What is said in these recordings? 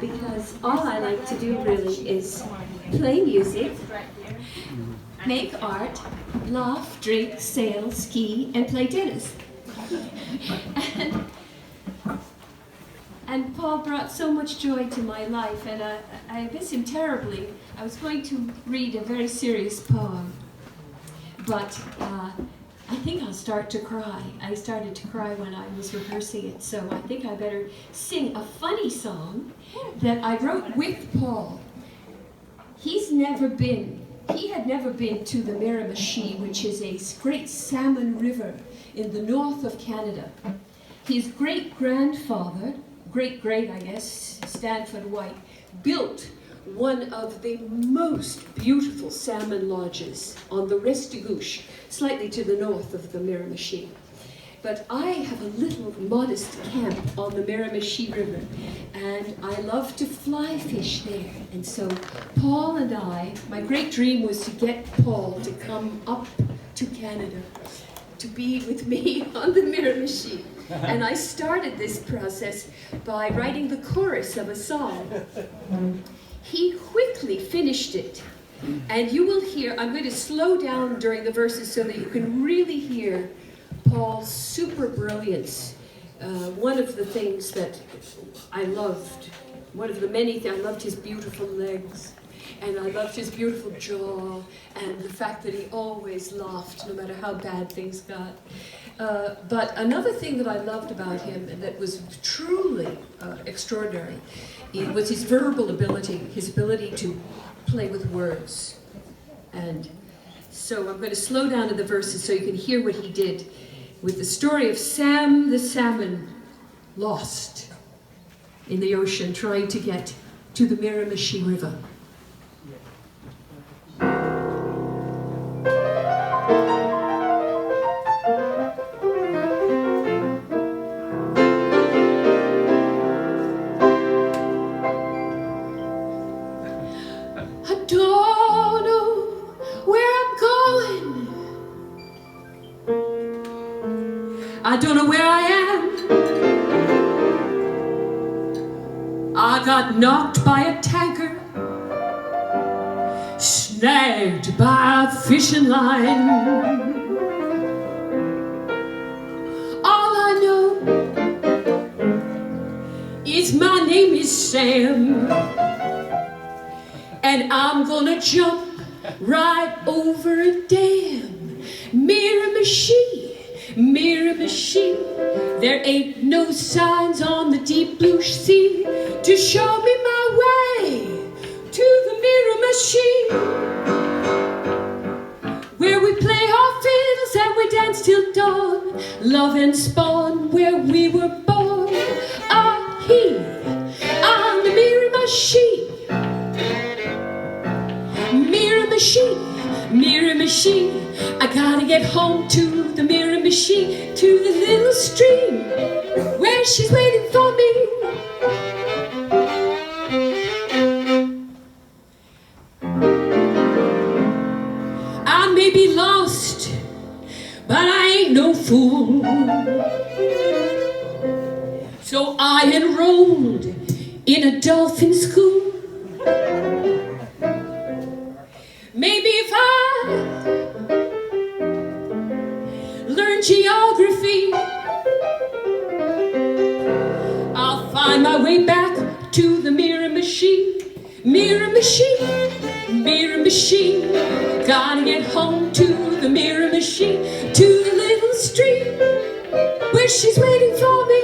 because all I like to do really is play music, make art, laugh, drink, sail, ski, and play tennis. And Paul brought so much joy to my life, and I miss him terribly. I was going to read a very serious poem, but I think I'll start to cry. I started to cry when I was rehearsing it, so I think I better sing a funny song that I wrote with Paul. He had never been to the Miramichi, which is a great salmon river in the north of Canada. His great-grandfather, great-great, I guess, Stanford White, built one of the most beautiful salmon lodges on the Restigouche, slightly to the north of the Miramichi. But I have a little modest camp on the Miramichi River, and I love to fly fish there. And so Paul and I, my great dream was to get Paul to come up to Canada to be with me on the Miramichi. And I started this process by writing the chorus of a song. He quickly finished it, and you will hear, I'm going to slow down during the verses so that you can really hear Paul's super brilliance. One of the things that I loved, one of the many things, I loved his beautiful legs, and I loved his beautiful jaw, and the fact that he always laughed no matter how bad things got. But another thing that I loved about him, and that was truly extraordinary, it was his verbal ability, his ability to play with words. And so I'm going to slow down in the verses so you can hear what he did with the story of Sam the salmon lost in the ocean trying to get to the Miramichi River. I don't know where I am. I got knocked by a tanker, snagged by a fishing line. All I know is my name is Sam, and I'm gonna jump right over a dam. Miramichi, Miramichi, there ain't no signs on the deep blue sea to show me my way to the Miramichi, where we play our fiddles and we dance till dawn, love and spawn where we were born. Ah, he on the Miramichi, Miramichi, Miramichi, I gotta get home to the Miramichi, to the little stream where she's waiting for me. I may be lost, but I ain't no fool. So I enrolled in a dolphin school. Maybe if I learn geography, I'll find my way back to the Miramichi, Miramichi, Miramichi. Gotta get home to the Miramichi, to the little stream where she's waiting for me,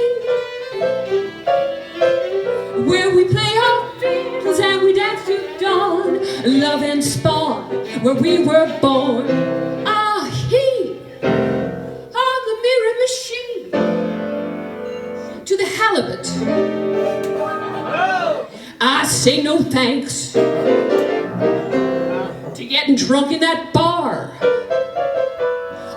where we play our fiddles and we dance to dawn, love and spawn where we were born. Ah, he on the Miramichi, to the halibut I say no thanks to getting drunk in that bar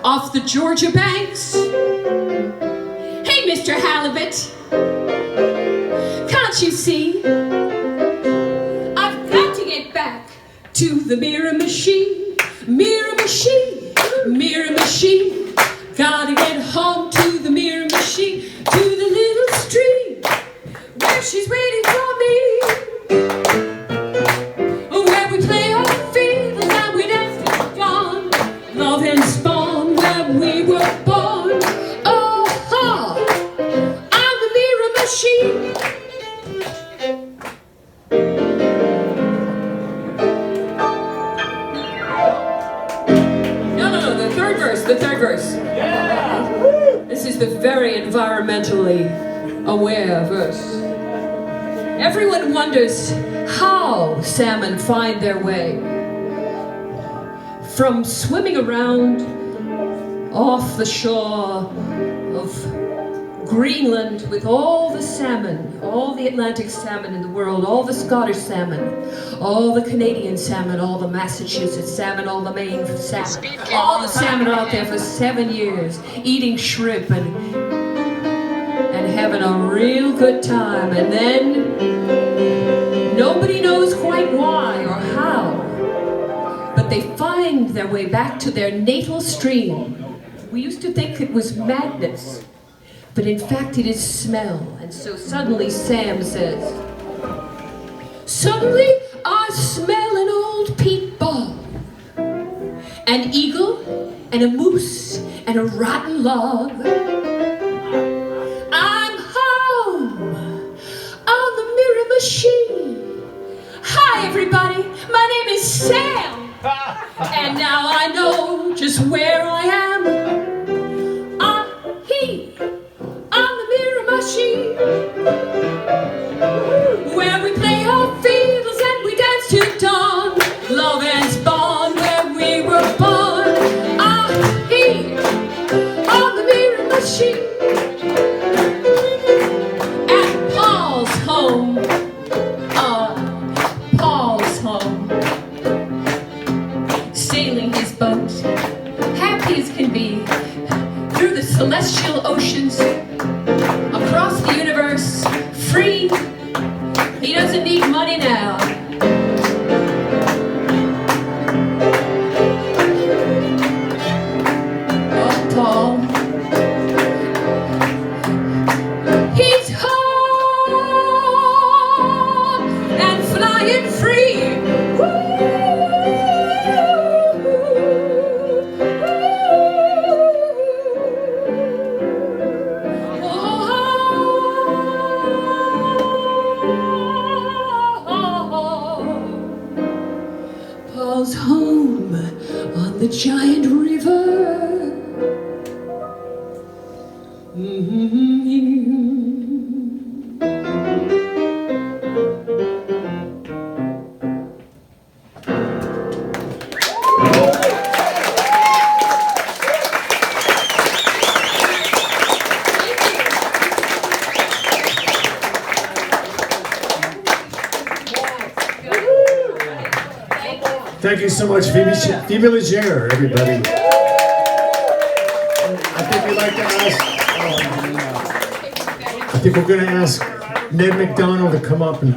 off the Georgia banks. Hey, Mr. Halibut, can't you see I've got to get back to the Miramichi, Miramichi, Miramichi. Gotta get home to the Miramichi, to the little stream where she's waiting for me, environmentally aware verse. Everyone wonders how salmon find their way from swimming around off the shore of Greenland with all the salmon, all the Atlantic salmon in the world, all the Scottish salmon, all the Canadian salmon, all the Massachusetts salmon, all the Maine salmon. All the salmon are out there for 7 years, eating shrimp and having a real good time. And then nobody knows quite why or how, but they find their way back to their natal stream. We used to think it was madness, but in fact it is smell. And so suddenly Sam says, suddenly I smell an old peat bog, an eagle and a moose and a rotten log. I'm home on the mirror machine. Hi everybody, my name is Sam, and now I know just where I am. On the mirror machine, where we play our fiddles and we dance till dawn. Love is born where we were born. Here on the mirror machine, and Paul's home. Paul's home, sailing his boat, happy as can be, through the celestial oceans, across the universe, free. He doesn't need money now. Oh, Paul. He's home and flying free. Paul's home on the giant river. Thank you so much, Phoebe. Phoebe Legere, everybody. I think we'd like to ask. I think we're going to ask Ned MacDonald to come up and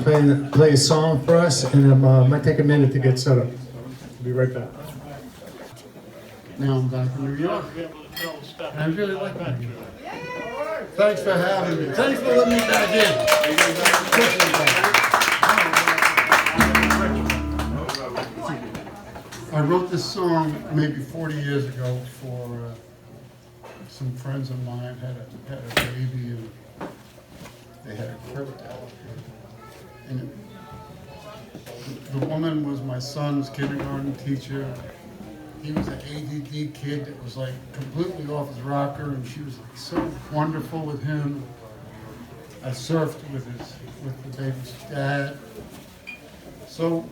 play a song for us, and it might take a minute to get set up. We'll be right back. Now I'm back in New York. I really like that. Thanks for having me. Thanks for letting me back in. I wrote this song maybe 40 years ago for some friends of mine had a baby, and they had a crypto. And the woman was my son's kindergarten teacher. He was an ADD kid that was like completely off his rocker, and she was so wonderful with him. I surfed with the baby's dad. So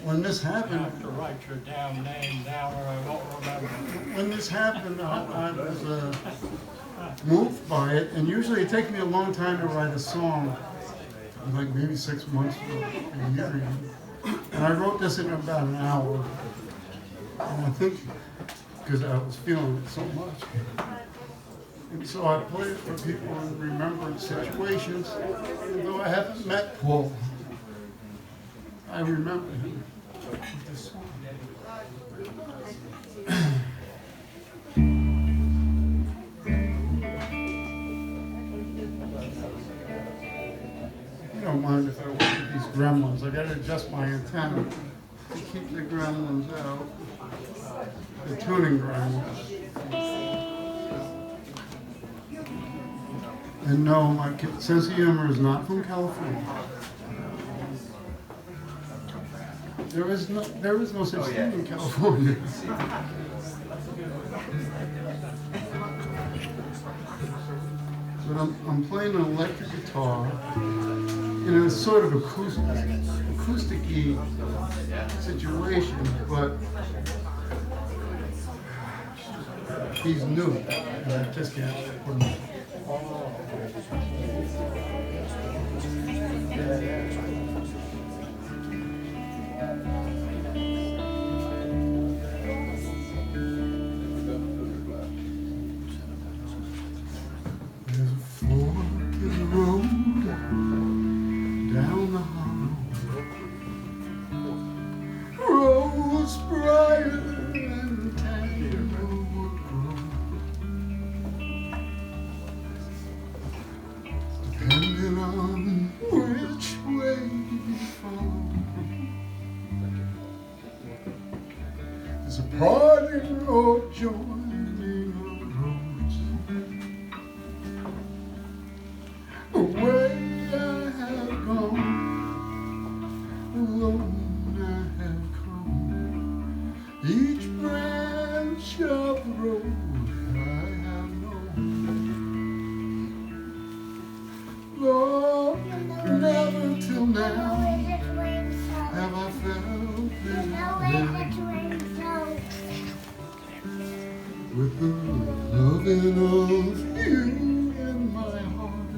when this happened, I have to write your damn name down or I won't remember. when this happened, I was moved by it, and usually it takes me a long time to write a song, like maybe 6 months or a year even. And I wrote this in about an hour, and I think because I was feeling it so much. And so I play it for people in remembrance situations, and though I haven't met Paul, I remember him with this song. You don't mind if I work with these gremlins. I gotta adjust my antenna to keep the gremlins out. The tuning gremlins. And no, my sense of humor is not from California. There is no such thing in California. but I'm playing an electric guitar in a sort of acoustic-y situation, but he's new, and I just can't put him. There's a parting or joining of roads. Away I have gone, alone I have come. Each branch of the road I have known. Lord, never till now have I felt this with the loving of you in my heart.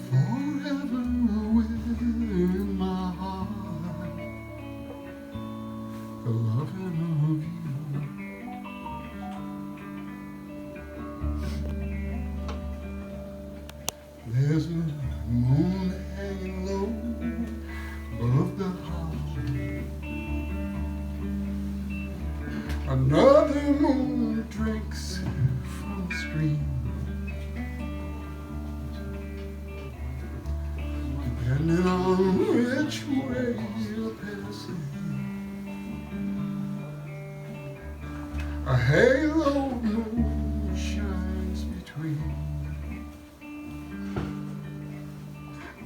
Forever within my heart, the loving of you. There's a moon hanging low above the house. Another moon drinks from the stream. Depending on which way you're passing, a halo of moon shines between.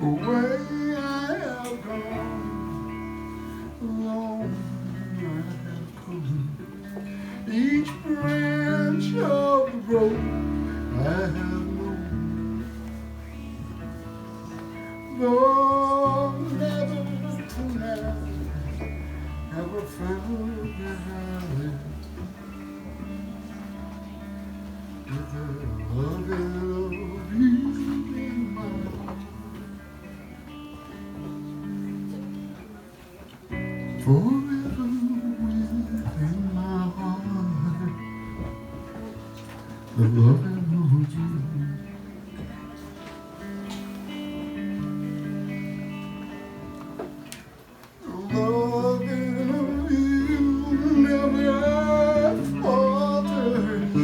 Away I have gone, alone I have come. Each branch of the road I have known. Though never till now have I found that I live with the loving of you in my heart. Forever within my heart, the loving of you. The loving of you never falters,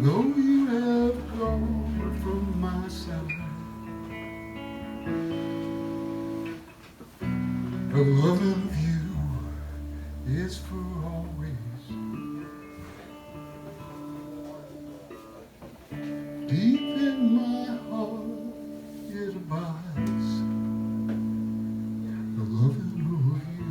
though you have gone from my side. The loving of you is for always. Deep in my heart it abides. The loving of you.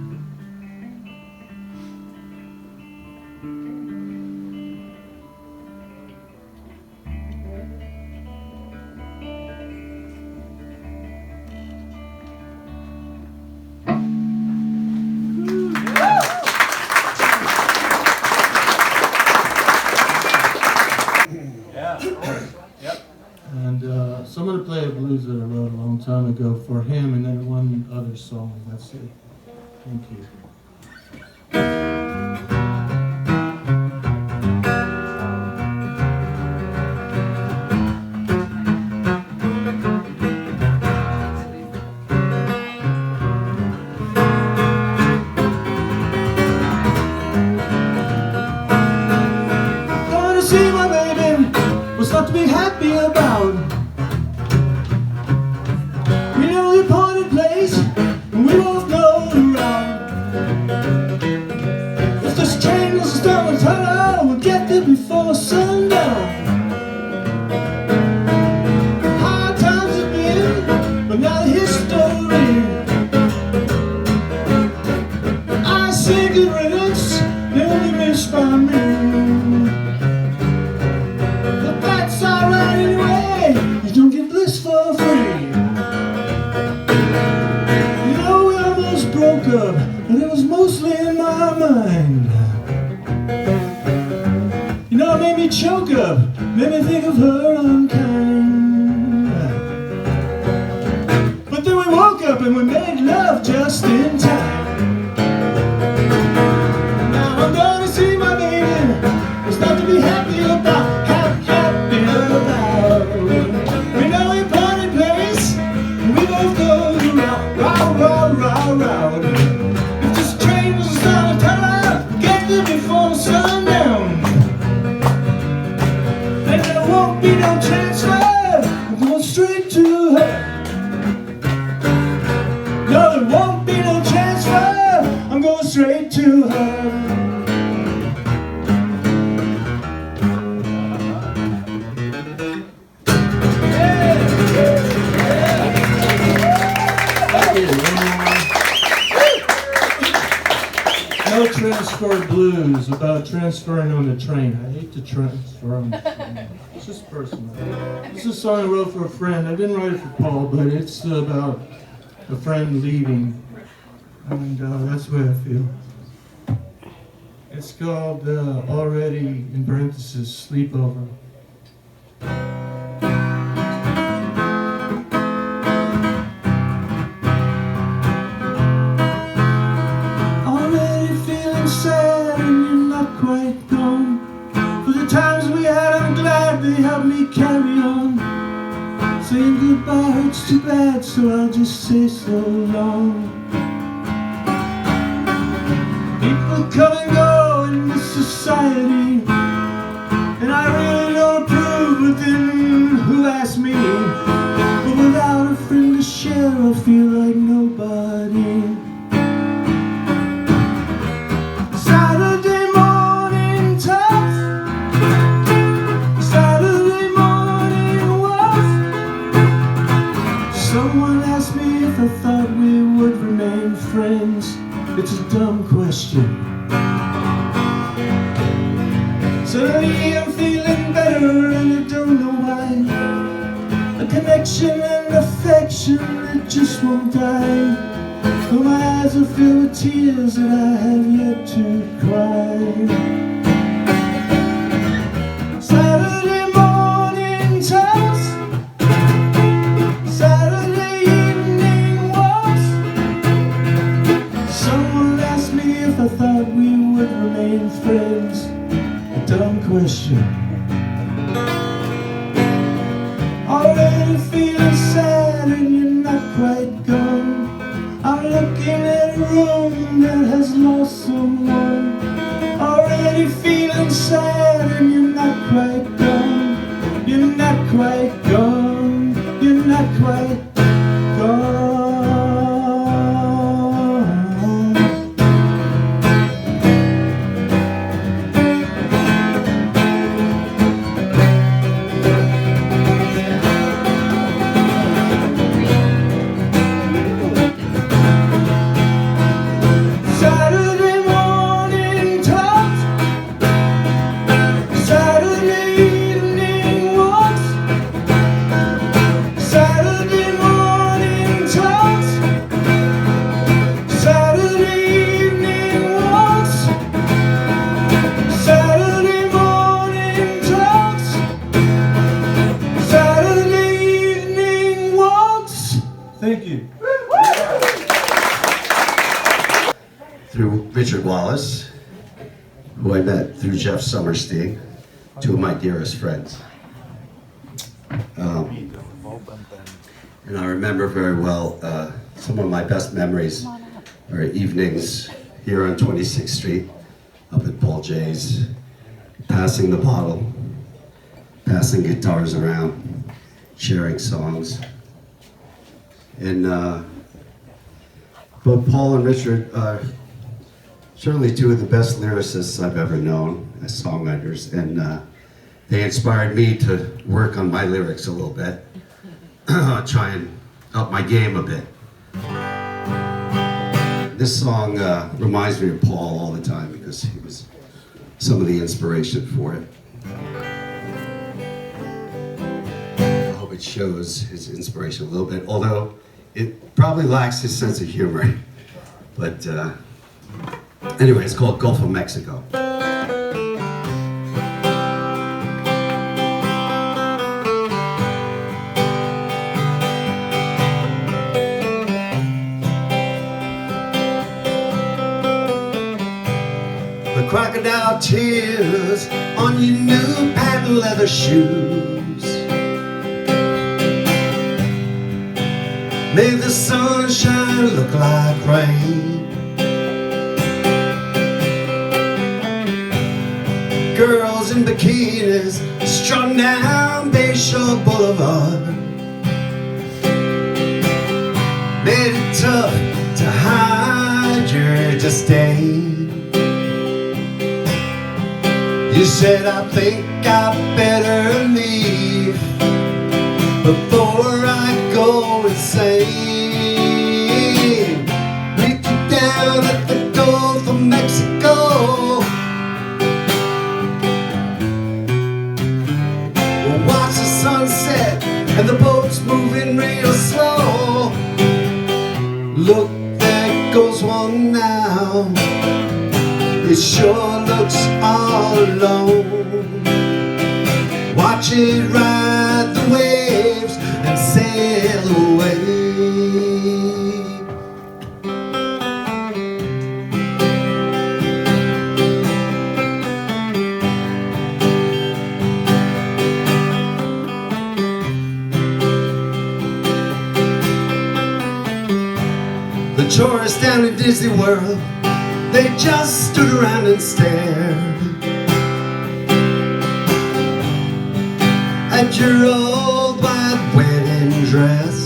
And so I'm going to play a blues that I wrote a long time ago for him, and then one other song. That's it. Thank you. Going to see my baby was not to be happy about. We know the appointed place, and we won't go around. If this train doesn't start on time, we'll get there before sundown. Hard times have been, but not history. I say good riddance, they'll be missed by me. and we made love just in time. Now I'm gonna see my baby. There's nothing to be happy about, happy about. We know a party place, and we both go round, round, round, round, round. If this train was on time, get there before sundown. And there won't be no transfer, I'm going straight to her. No, there won't be no transfer, I'm going straight to her. No transfer blues about transferring on the train. I hate to transfer on the train. It's just personal. This is a song I wrote for a friend. I didn't write it for Paul, but it's about a friend leaving. And that's the way I feel. It's called Already, in parentheses, Sleepover. Sad and you're not quite gone. For the times we had, I'm glad they helped me carry on. Saying goodbye hurts too bad, so I'll just say so long. People come and go in this society, and I really don't approve, but then who asked me? But without a friend to share, I feel like nobody. Saturday morning tough, Saturday morning was. Someone asked me if I thought we would remain friends. It's a dumb question. Suddenly I'm feeling better and I don't know why. A connection and affection that just won't die. Oh, my eyes are filled with tears that I have yet to cry. Saturday morning toast, Saturday evening walks. Someone asked me if I thought we would remain friends. A dumb question. Already feeling sad and you're not quite gone. I'm looking at a room that has lost someone. Already feeling sad and you're not quite gone. You're not quite gone. You're not quite gone. Through Richard Wallace, who I met through Jeff Summerstein, two of my dearest friends. And I remember very well, some of my best memories are evenings here on 26th Street, up at Paul J's, passing the bottle, passing guitars around, sharing songs. And both Paul and Richard are certainly two of the best lyricists I've ever known as songwriters, and they inspired me to work on my lyrics a little bit, try and up my game a bit. This song reminds me of Paul all the time because he was some of the inspiration for it. I hope it shows his inspiration a little bit, although it probably lacks his sense of humor. But anyway, it's called Gulf of Mexico. out tears on your new patent leather shoes. Made the sunshine look like rain. Girls in bikinis strung down Bayshore Boulevard. Made it tough to hide your disdain. You said, I think I better leave before I go insane. Meet you down at the Gulf of Mexico. We'll watch the sunset and the boats moving real slow. Look, there goes one now. It sure looks all alone. Watch it ride the waves and sail away. The tourists down in Disney World, they just stood around and stared at your old white wedding dress.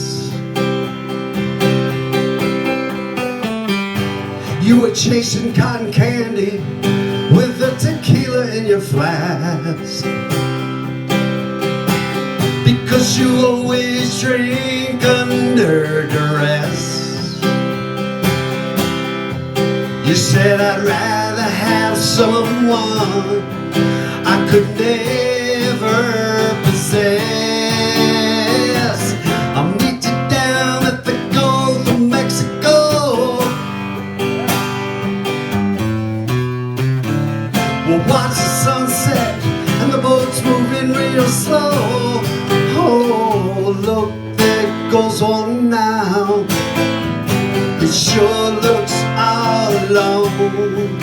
You were chasing cotton candy with the tequila in your flask, because you always drink under duress. You said, I'd rather have someone I could never possess. I'll meet you down at the Gulf of Mexico. We'll watch the sunset and the boats moving real slow. Oh, look, there goes one now. It sure looks all alone.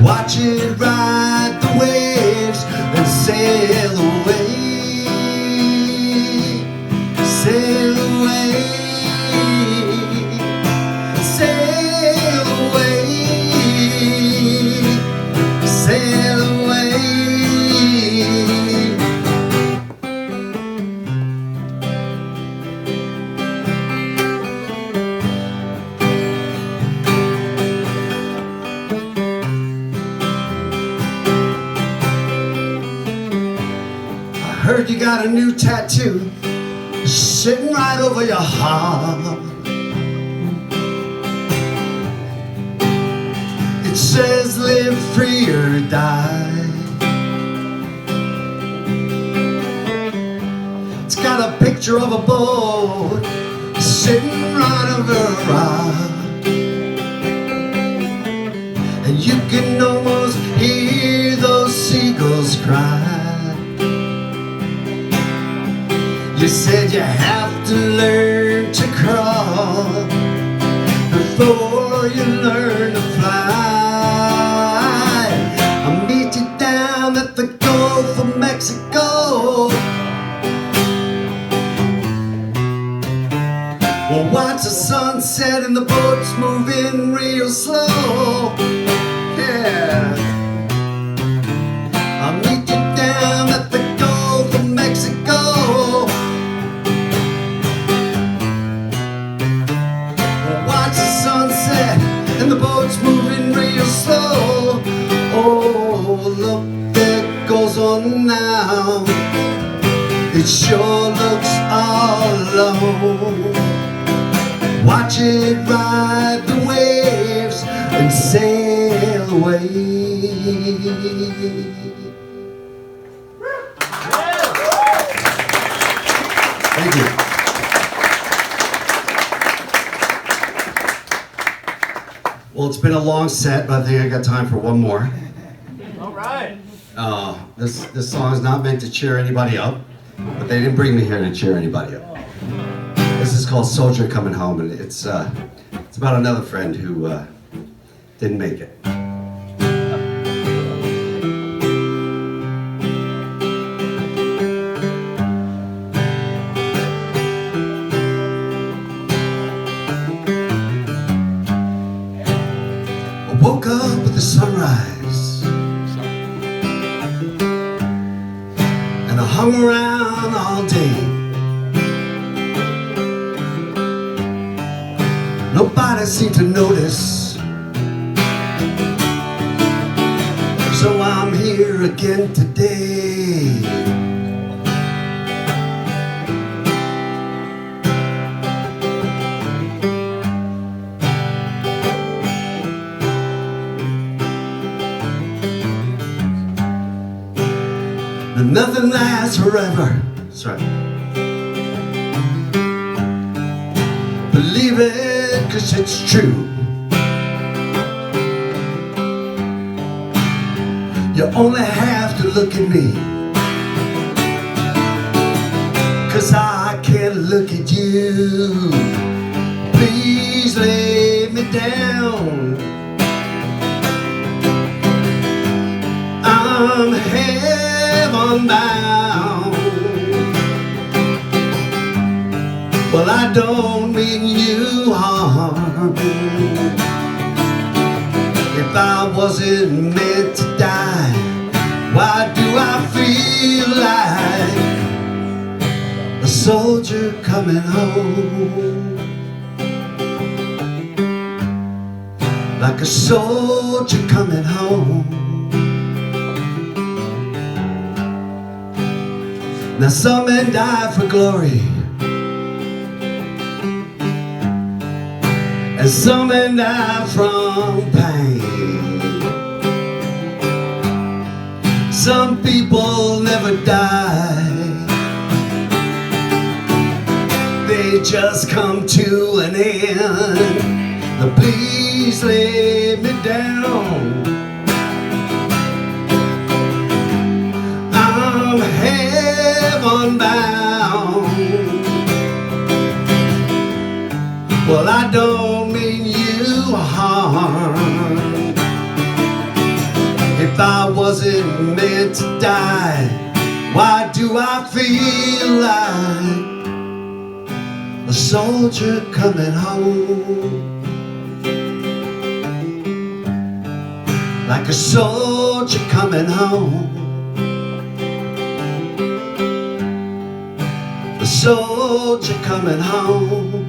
Watch it ride the waves and sail away. Sail away. Sail away. Sail away. Heard you got a new tattoo sitting right over your heart. It says live free or die. It's got a picture of a boat sitting right over a rock, and you can almost hear those seagulls cry. You said you have to learn to crawl before you learn to fly. I'll meet you down at the Gulf of Mexico. We'll watch the sunset and the boats moving real slow. Yeah. I'll meet you down at the Gulf of Mexico. And the boat's moving real slow. Oh, look, there goes on now. It sure looks all alone. Watch it ride the waves and sail away. Thank you. Well, it's been a long set, but I think I got time for one more. All right. This song is not meant to cheer anybody up, but they didn't bring me here to cheer anybody up. This is called Soldier Coming Home, and it's about another friend who didn't make it. around all day. Nobody seemed to notice, so I'm here again today. And nothing lasts forever. That's right. Believe it, 'cause it's true. You only have to look at me, 'cause I can't look at you. Please lay me down. I'm heaven bound. Well, I don't mean you harm. If I wasn't meant to die, why do I feel like a soldier coming home? Like a soldier coming home. Now some men die for glory, and some men die from pain. Some people never die, they just come to an end. Now please lay me down. I'm heaven bound. Well, I don't mean you harm. If I wasn't meant to die, why do I feel like a soldier coming home? Like a soldier coming home. A soldier coming home.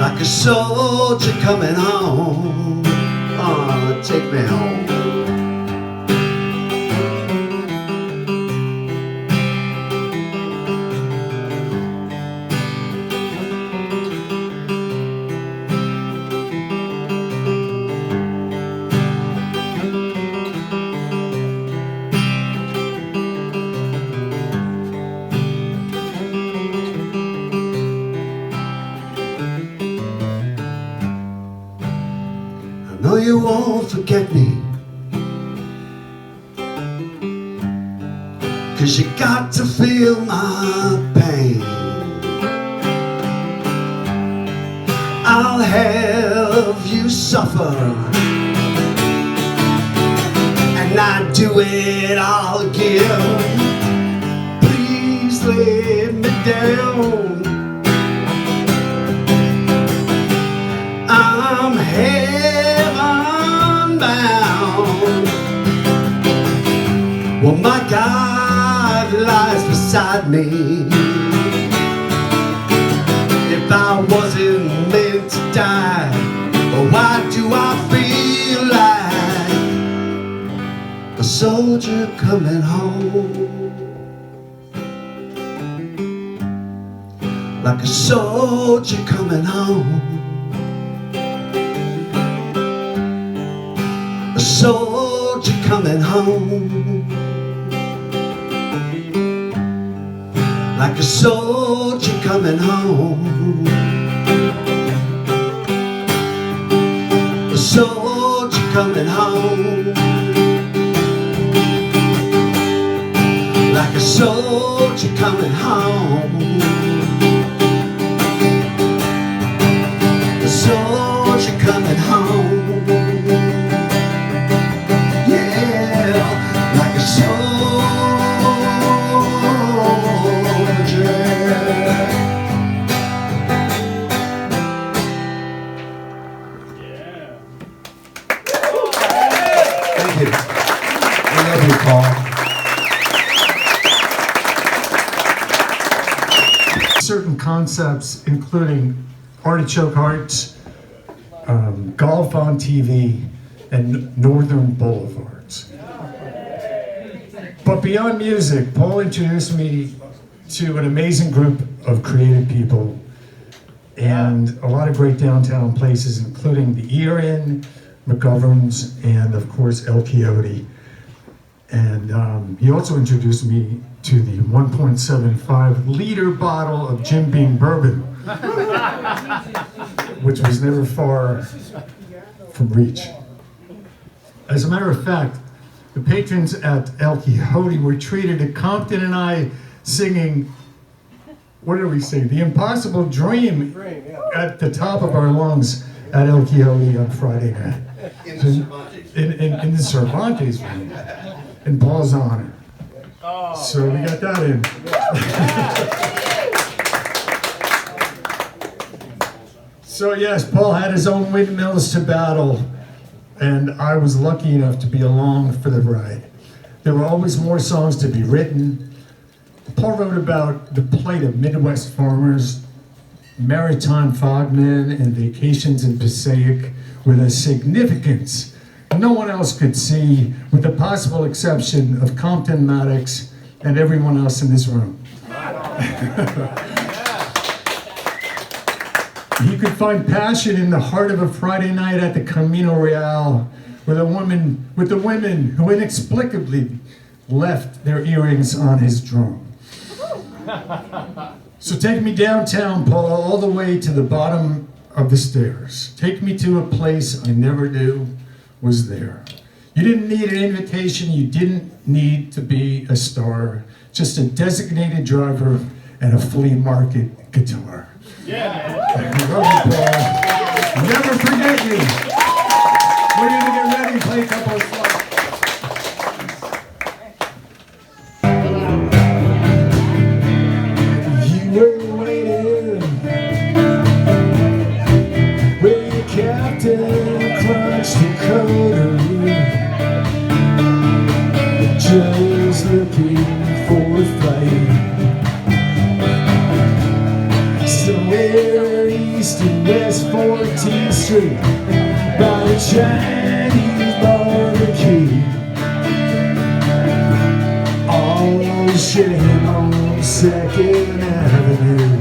Like a soldier coming home. Oh, take me home. No, you won't forget me, 'cause you got to feel my pain. I'll have you suffer, and I do it all again. Please lay me down. I'm heaven bound. Well, my God lies beside me. If I wasn't meant to die, why do I feel like a soldier coming home? Like a soldier coming home. A soldier coming home. Like a soldier coming home. A soldier coming home. Like a soldier coming home. A soldier coming home. Thank you. I love you, Paul. certain concepts, including artichoke hearts, golf on TV, and northern boulevards. But beyond music, Paul introduced me to an amazing group of creative people and a lot of great downtown places, including the Ear Inn, McGovern's, and of course El Quixote. And he also introduced me to the 1.75 liter bottle of Jim Beam bourbon, which was never far from reach. As a matter of fact, the patrons at El Quixote were treated to Compton and I singing, what did we sing? The Impossible Dream at the top of our lungs at El Quixote on Friday night. In the Cervantes room, in Paul's honor. So we got that in. So yes, Paul had his own windmills to battle, and I was lucky enough to be along for the ride. There were always more songs to be written. Paul wrote about the plight of Midwest farmers, maritime fogmen, and vacations in Passaic with a significance no one else could see, with the possible exception of Compton, Maddux, and everyone else in this room. He could find passion in the heart of a Friday night at the Camino Real with the women who inexplicably left their earrings on his drum. So take me downtown, Paul, all the way to the bottom of the stairs. Take me to a place I never knew was there. You didn't need an invitation, you didn't need to be a star, just a designated driver and a flea market guitar. Yeah. Love you, Paul. Never forget me. We're gonna get ready to play a couple of songs. You were waiting where your captain crunched the coder, just looking for a fight. Somewhere east and west 14th Street, by the Chinese barbecue, all shitting on 2nd Avenue.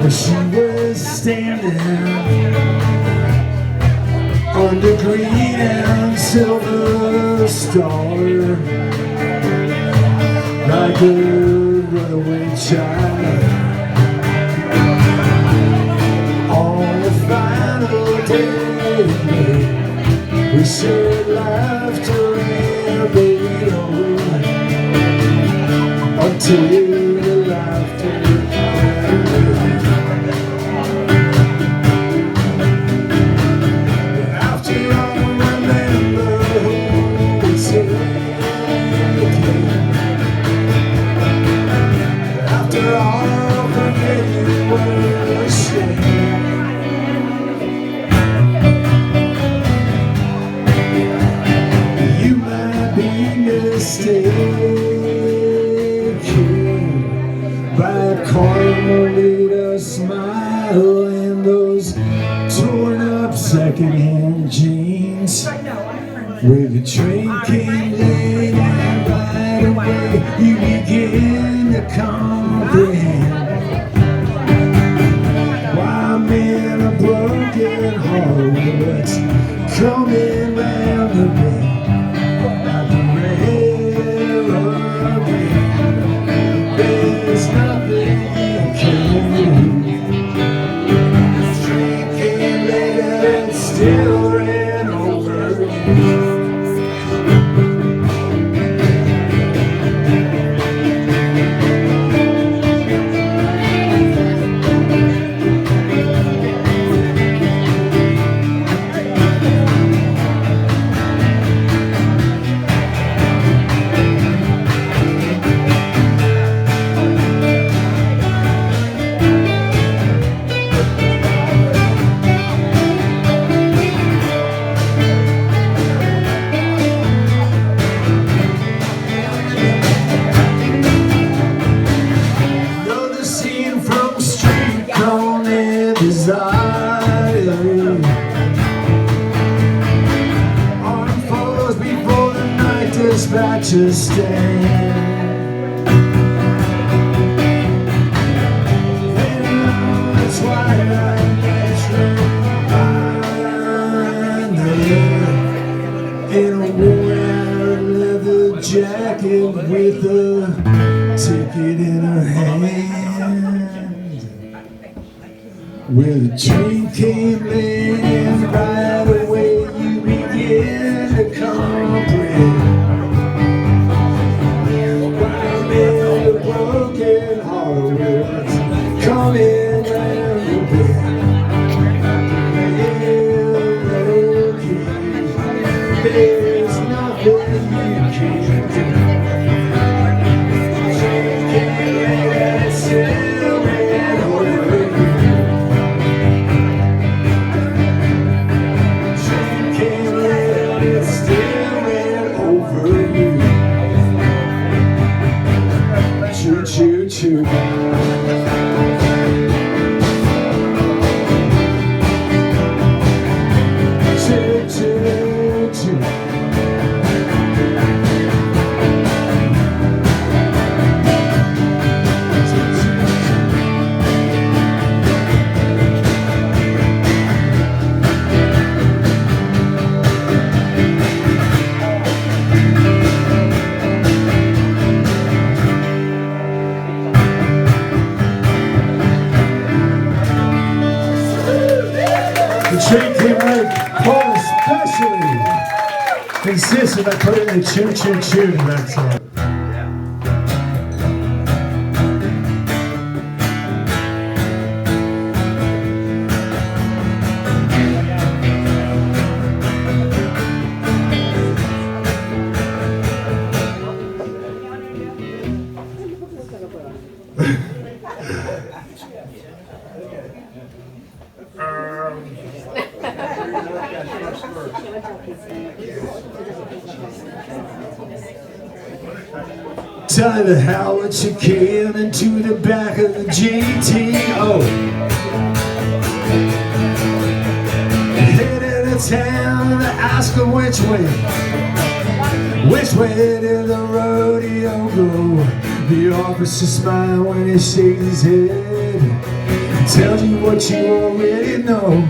She was standing under green and silver star, like a runaway child. On the final day, we shared laughter and baby until the laughter. Carmelita smile in those torn up secondhand jeans, where the train came late and right away you begin to comprehend why men are broken hearts coming round the bend. There's nothing you can do. The train came later and still ran over you. scratch a stand. That's why I get in a worn leather jacket with a ticket in her hand. When the train came in, right away you begin to comprehend. Right in a broken heart will come in round the bend. There's nothing you can't do. Choo choo. Choo choo choo. The train came late. Paul especially insisted I put in a choo choo choo to that song. Tie the Howard chicane into the back of the GTO. Headed to town to ask her which way did the rodeo go? The officer smiles when he shakes his head, tells you what you already know.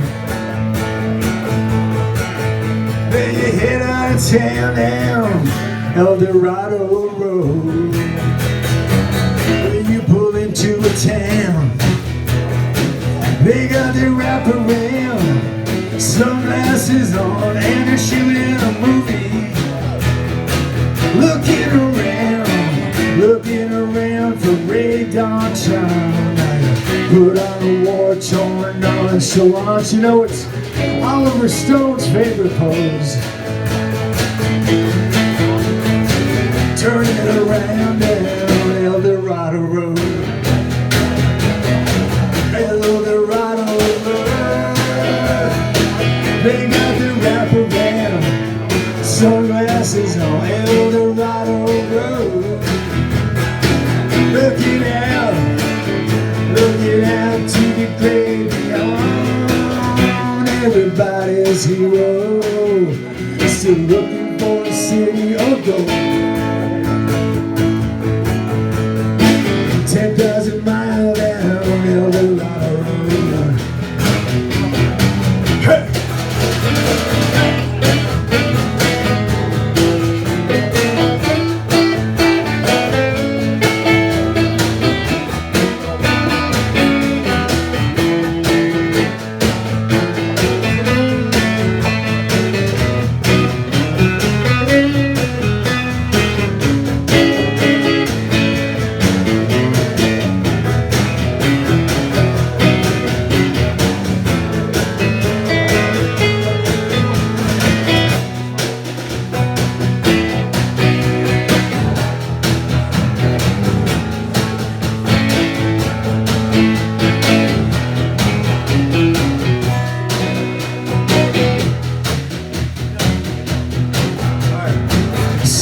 Then you head out of town down El Dorado Road. When you pull into a town, they got their wraparound sunglasses on and they're shooting a movie. Looking around for radar time. Put on a war-torn nonchalant. You know, it's Oliver Stone's favorite pose. Turning it around down El Dorado Road. El Dorado Road. They got the wraparound sunglasses on El Dorado Road. Looking out to the great beyond. Everybody's hero, still looking for a city of gold. 10,000 miles down El Dorado Road. Hey!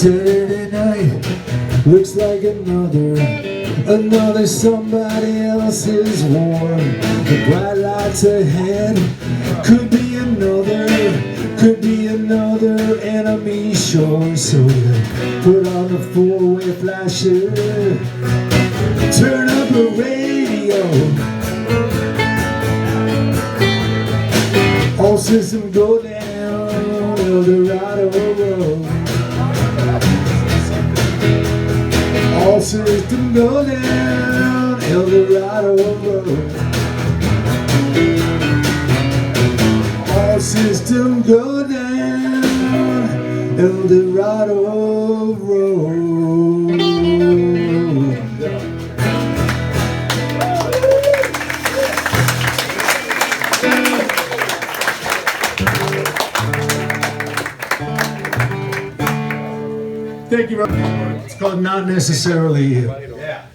Saturday night looks like another somebody else's war. The bright lights ahead could be another could be another enemy, sure. So put on the four-way flasher, turn up the radio, all systems go down El Dorado Road. All systems go down El Dorado Road. All systems go down El Dorado Road. Thank you very much. It's called Not Necessarily You. Yeah.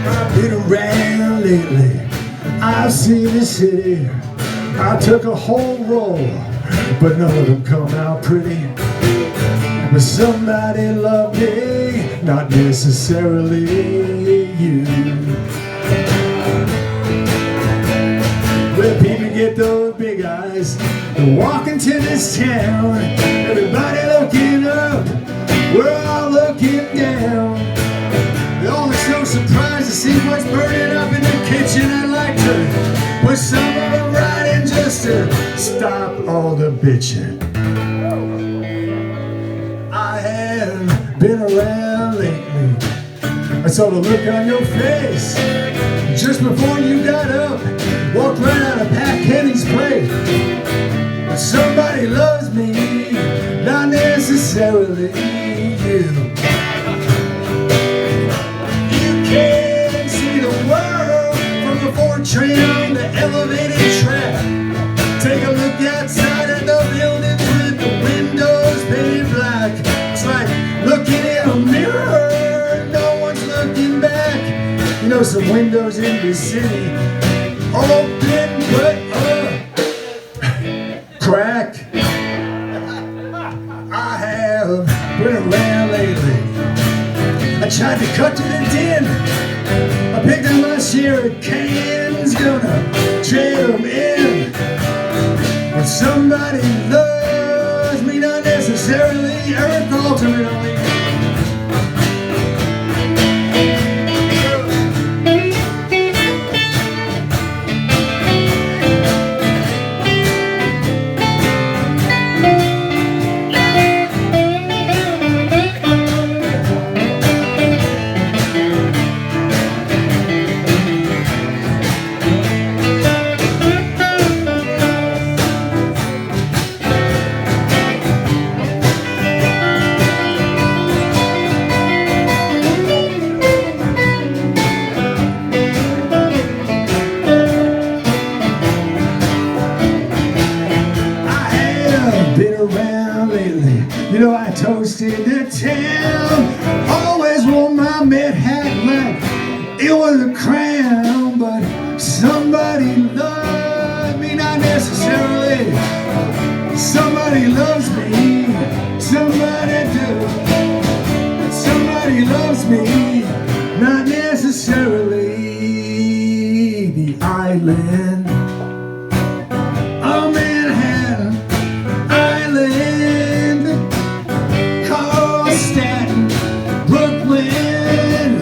I've been around lately, I've seen the city. I took a whole roll, but none of them come out pretty. But somebody loved me, not necessarily you. Where people get those big eyes and walk into this town, everybody looking up, we're all looking down. Oh, it's no surprise to see what's burning up in the kitchen. I'd like to put some of them right in just to stop all the bitching. I have been around lately. I saw the look on your face just before you got up, walked right out of Pat Kenny's place. But somebody loves me, not necessarily you. Can't see the world from the 4 train on the elevated track. Take a look outside at the buildings with the windows painted black. It's like looking in a mirror, no one's looking back. You know, some windows in the city open but cracked. I have been around lately. I tried to cut to the tin. I picked up my share of cans, gonna trade them in. When somebody loves me, not necessarily Eric ultimately. You know, I toasted the town, always wore my Met hat like it was a crown. But somebody loved me, not necessarily. Somebody loves me, somebody do. Somebody loves me, not necessarily. The island of Manhattan Island, Staten, Brooklyn,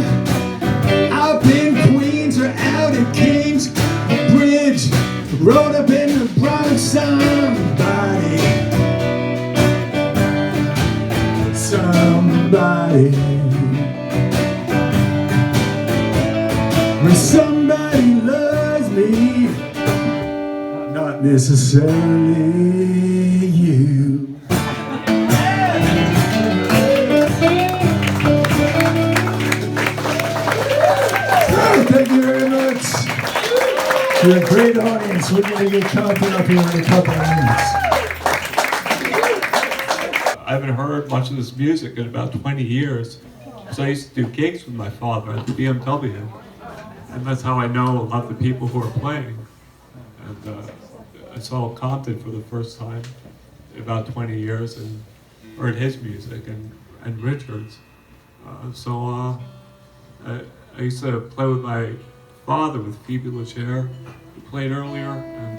out in Queens or out at Kings Bridge, rode up in the Bronx. Somebody, when somebody loves me, not necessarily you. Thank you very much. You're a great audience. We're going to get Compton up here in a couple of minutes. I haven't heard much of this music in about 20 years. So I used to do gigs with my father at the BMW, and that's how I know a lot of the people who are playing. And I saw Compton for the first time in about 20 years and heard his music and Richard's. I used to play with my father with Phoebe Legere, who played earlier, and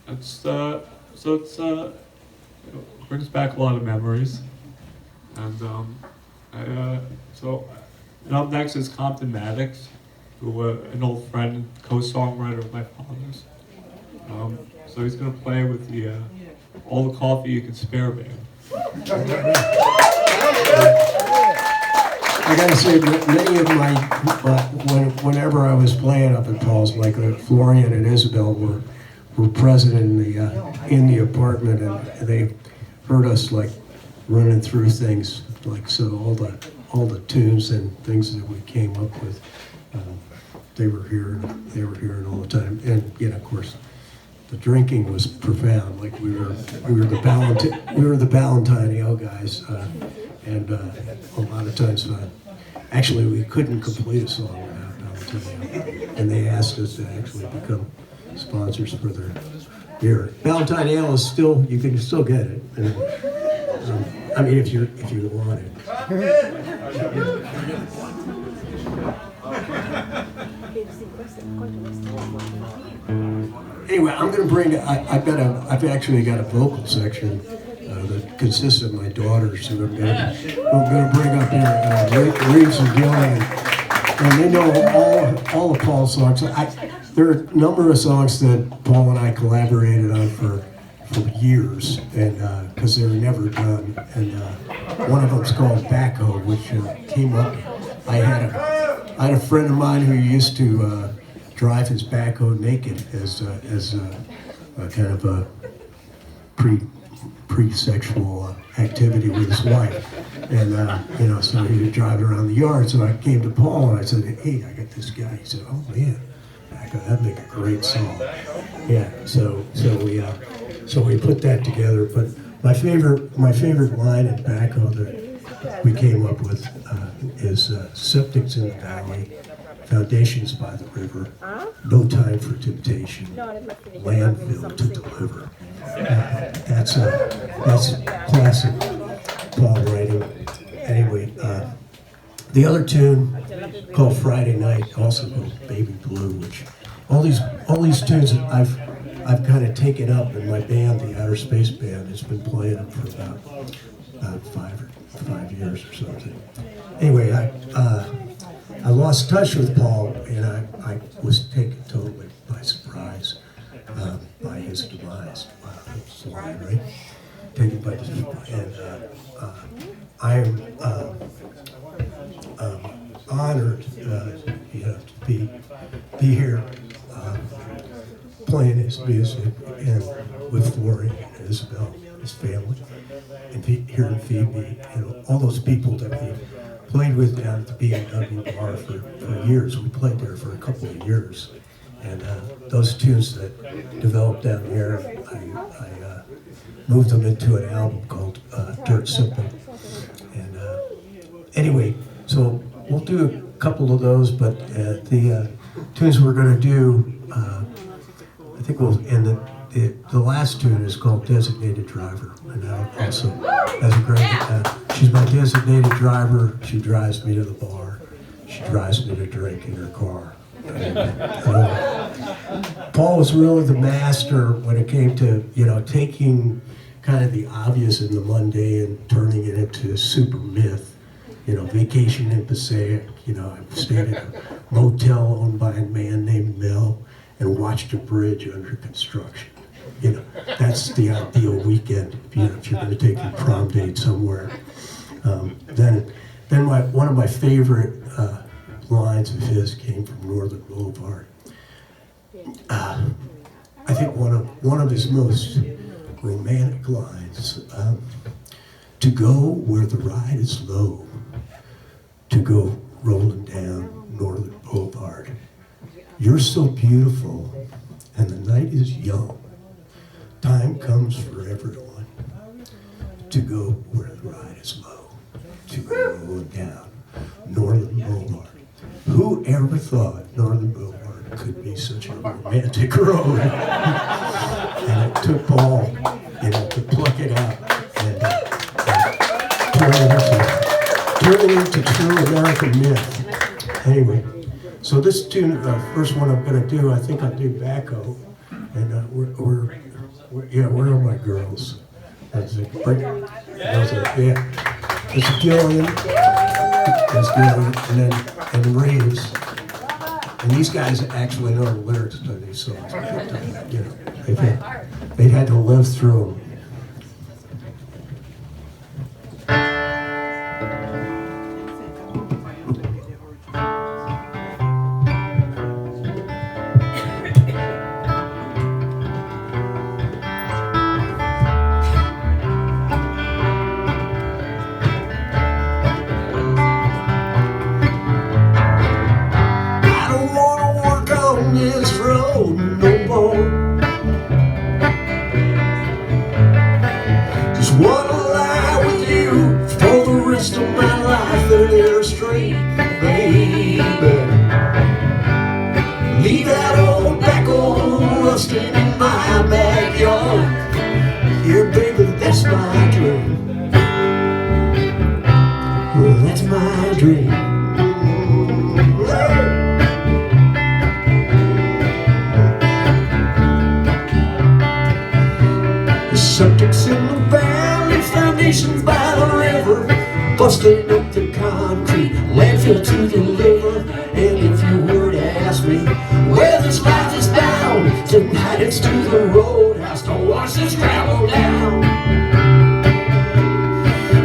it brings back a lot of memories. And up next is Compton Maddux, who an old friend and co-songwriter of my father's. So he's going to play with the All the Coffee You Can Spare band. I gotta say, many of my, whenever I was playing up at Paul's, like Florian and Isabel were present in the apartment, and they heard us like running through things, like so all the tunes and things that we came up with, they were hearing all the time, and of course, the drinking was profound. Like we were the Valentine Ale guys, and a lot of times, actually, we couldn't complete a song without Valentine Ale, and they asked us to actually become sponsors for their beer. Valentine Ale is still, you can still get it. I mean, if you want it. Anyway, I'm going to bring. I've actually got a vocal section that consists of my daughters who I'm going to bring up here, Reeves and Gillian, and they know all of Paul's songs. There are a number of songs that Paul and I collaborated on for years, and because they were never done. And one of them's called Backhoe, which came up. I had a friend of mine who used to drive his backhoe naked as a kind of a pre-sexual activity with his wife, and so he would drive around the yard. So I came to Paul and I said, "Hey, I got this guy." He said, "Oh man, that'd make a great song." Yeah, so we put that together. But my favorite line in Backhoe that we came up with is "Septic's in the valley, foundations by the river, no time for temptation, landfill to deliver." That's classic Paul writing. Anyway, the other tune called Friday Night, also called Baby Blue, which all these tunes that I've kind of taken up in my band, the Outer Space Band, has been playing them for about 5 years or something. Anyway, I lost touch with Paul, and I was taken totally by surprise by his demise. Wow, that's the line, right? Taken by surprise, and I am honored, to be here playing his music and with Florian and Isabel, his family, and hearing Phoebe, all those people that we played with down at the BMW bar for years. We played there for a couple of years, and those tunes that developed down there, I moved them into an album called Dirt Simple. And anyway, so we'll do a couple of those, but the tunes we're going to do, I think we'll end the last tune is called Designated Driver, and also has a great, she's my designated driver. She drives me to the bar. She drives me to drink in her car. Paul was really the master when it came to, taking kind of the obvious and the mundane and turning it into a super myth. Vacation in Passaic, I stayed at a motel owned by a man named Mel and watched a bridge under construction. That's the ideal weekend if you're going to take your prom date somewhere. Then one of my favorite lines of his came from Northern Boulevard. I think one of his most romantic lines: "To go where the ride is low, to go rolling down Northern Boulevard. You're so beautiful, and the night is young. Time comes for everyone to go where the ride is low, to go down Northern Boulevard. Who ever thought Northern Boulevard could be such a romantic road? And it took Paul, to pluck it out and turn it into true American myth. Anyway, so this tune, first one I'm gonna do, I think I'll do Backo, and where are my girls? That's a great, there's Gillian, and Reeves, and these guys actually know the lyrics to these songs. They've had to live through them. Septic's in the valley, foundations by the river, busting up the concrete, landfill to the liver. And if you were to ask me where this life is bound, tonight it's to the roadhouse to wash this gravel down.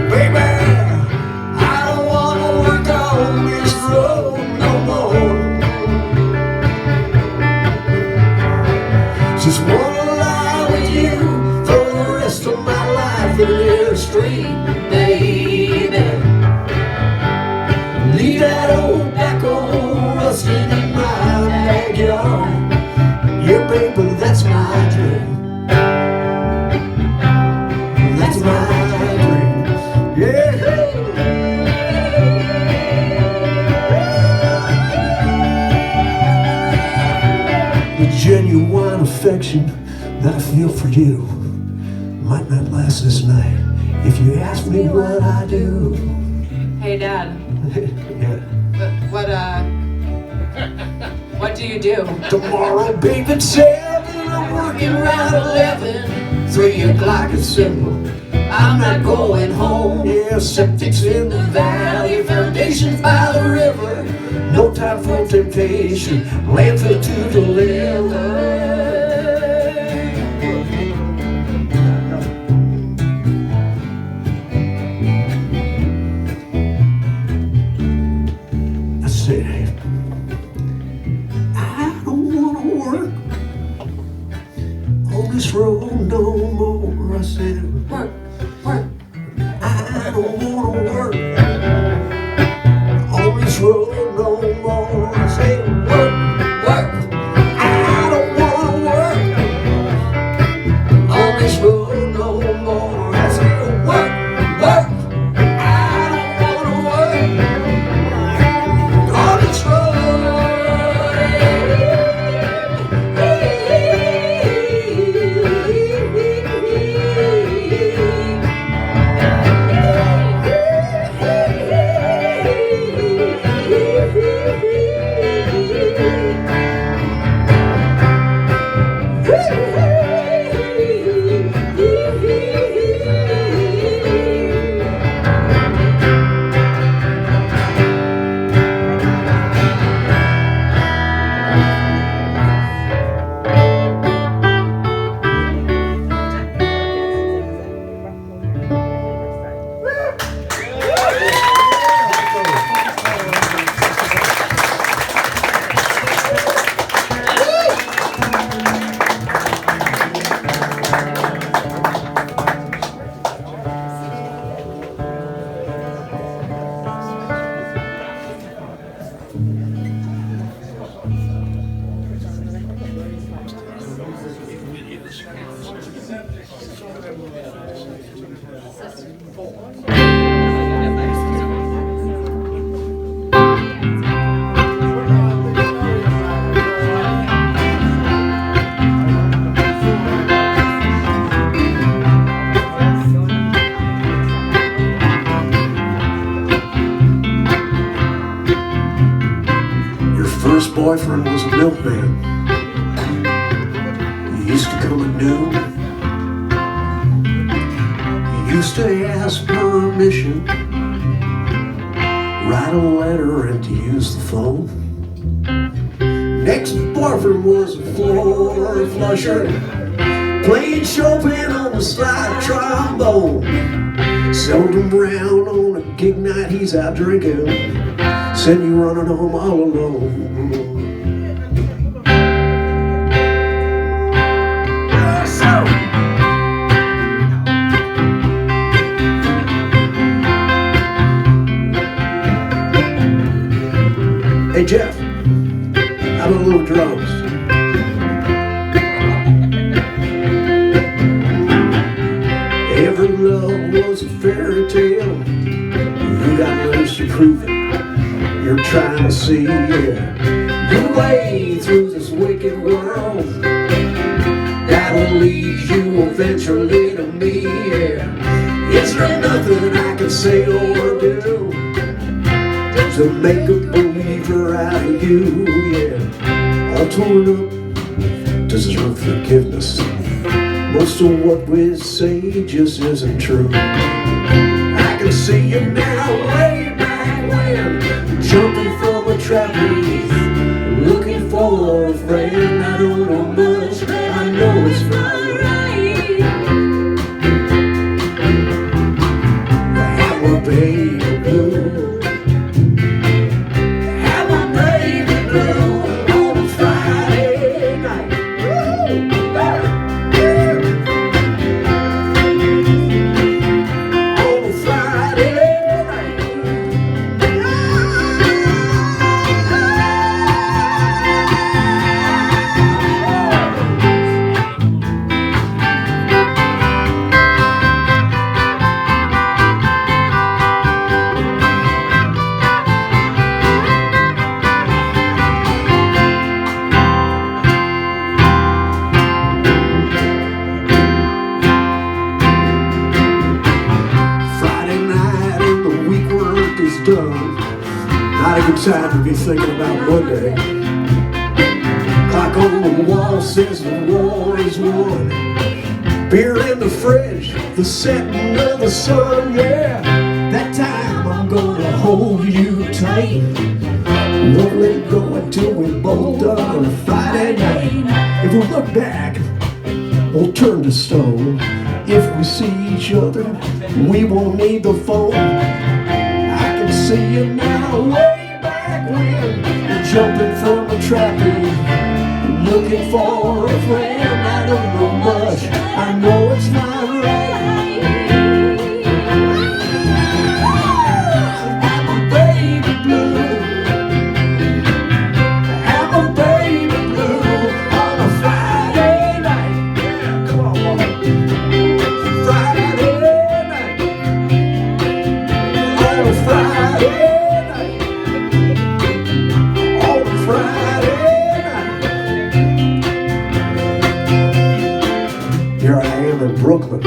Baby, I don't wanna work on this road no more. Just wanna lie with you for the rest of my life in Legere Street, baby. Leave that old backhoe rusting in my backyard. Yeah, baby, that's my dream. That's my dream. Yeah. The genuine affection that I feel for you might not last this night if you ask me what I do. Hey, Dad. Yeah. What do you do? Tomorrow, babe, at 7, I'm working around 11. 3 o'clock is simple, I'm not going home. Yeah, septic's in the valley, foundations by the river. No time for temptation, landfill to deliver. I don't wanna work on this road no more. I said, work. I don't wanna work on this road no more. I said, work. I don't wanna work on this road no more. I said, work. I don't wanna work on this road. first boyfriend was a milkman. He used to come at noon. He used to ask permission, write a letter and to use the phone. Next boyfriend was a floor flusher, playing Chopin on the slide trombone. Seldom round on a gig night, he's out drinking, send you running home all alone. Hey Jeff, how about a little drums? Every love was a fairy tale. You got letters to prove it. You're trying to see, your way through this wicked world. That'll lead you eventually to me, Is there nothing I can say or do to make a believer out of you, All torn up, deserve forgiveness. Most of what we say just isn't true. I can see you now, way back when, jumping from a trapeze, looking for a friend. I don't know much, I know it's not right. I'm a baby blue. I'm a baby blue on a Friday night. Not a good time to be thinking about Monday. Clock on the wall says the war is won. Beer in the fridge, the setting of the sun, That time I'm gonna hold you tight. Won't let go until we're both done on a Friday night. If we look back, we'll turn to stone. If we see each other, we won't need the phone. See you now, way back when, jumping from a trapeze, looking for a friend. I don't know much, I know it's not right. I'm a baby blue. I'm a baby blue on a Friday night. Come on, woman. Friday night. On a Friday. Here I am in Brooklyn.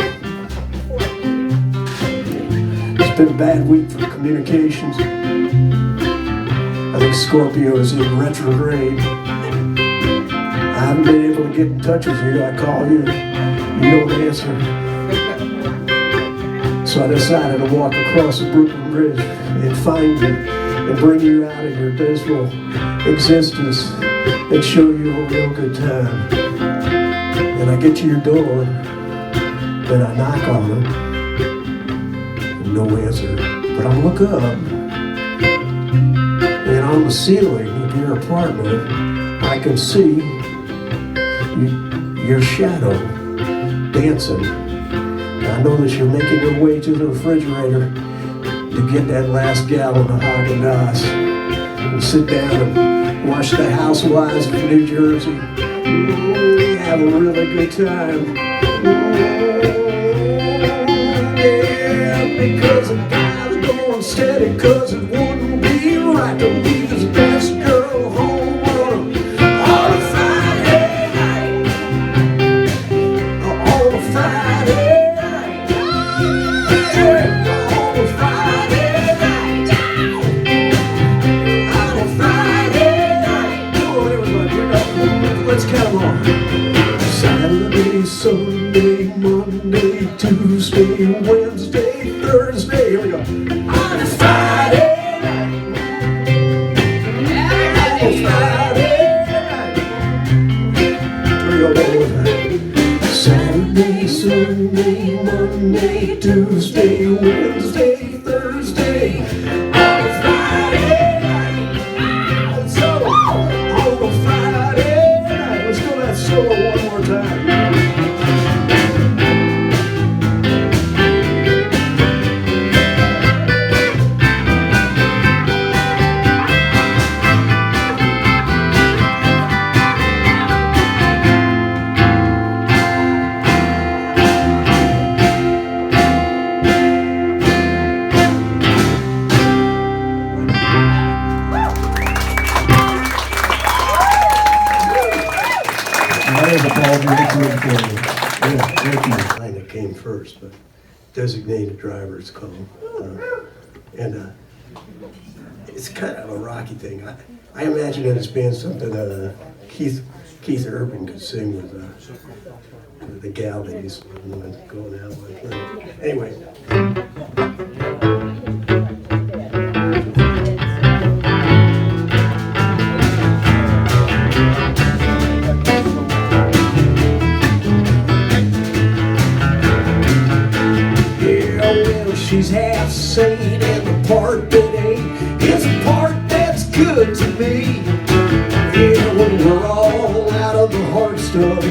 It's been a bad week for communications. I think Scorpio is in retrograde. I haven't been able to get in touch with you. I call you, you don't answer. So I decided to walk across the Brooklyn Bridge and find you and bring you out of your dismal existence and show you a real good time. And I get to your door, and I knock on it, and no answer. But I look up, and on the ceiling of your apartment, I can see your shadow dancing. And I know that you're making your way to the refrigerator to get that last gallon of Haagen-Dazs and sit down and watch the Housewives of New Jersey. Have a really good time. Because the guy's going steady, cause it wouldn't be right to leave his best girl home on a Friday night. On a Friday night. On a Friday night. On a Friday night. Wednesday, Thursday. Here we go. On a Friday night. On a Friday night. Here we go, one more time. Saturday, Sunday, Monday, Tuesday, Wednesday, Thursday. On a Friday night. So, on a Friday night. Let's go that solo one more time. Line that came first, but designated driver it's called, and it's kind of a rocky thing. I imagine it as being something that Keith Urban could sing with the gal that he's going out with. Anyway. She's half sane and the part that ain't is a part that's good to me. Yeah, when we're all out of the hard stuff,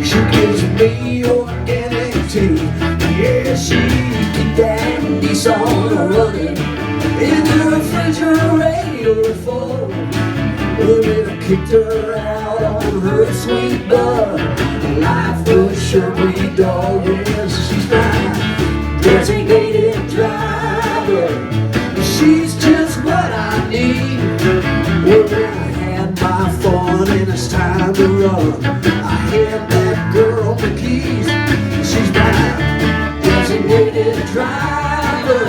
she gives me organic tea. Yeah, she keep that Nissan running in the refrigerator full. When I kicked her out on her sweet butt, life would sure be dog. Yes, she's mine. Designated driver, she's just what I need. Well, I had my fun and it's time to run. I hand that girl the keys. She's my designated driver.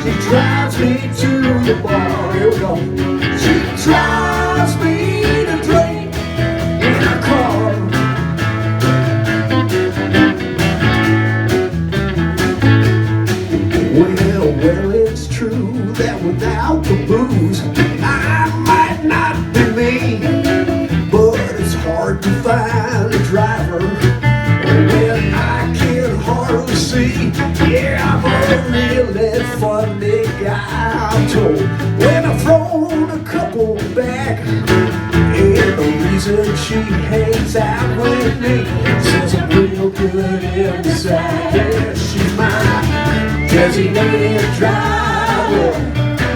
She drives me to the bar. Here we go. She drives me to drink in her car. Well, it's true that without the booze, I might not be me. But it's hard to find a driver when I can hardly see. Yeah, I'm a really funny guy, I'm told, when I've thrown a couple back. And the reason she hangs out with me says I'm real good inside. Yeah, she's my designated driver.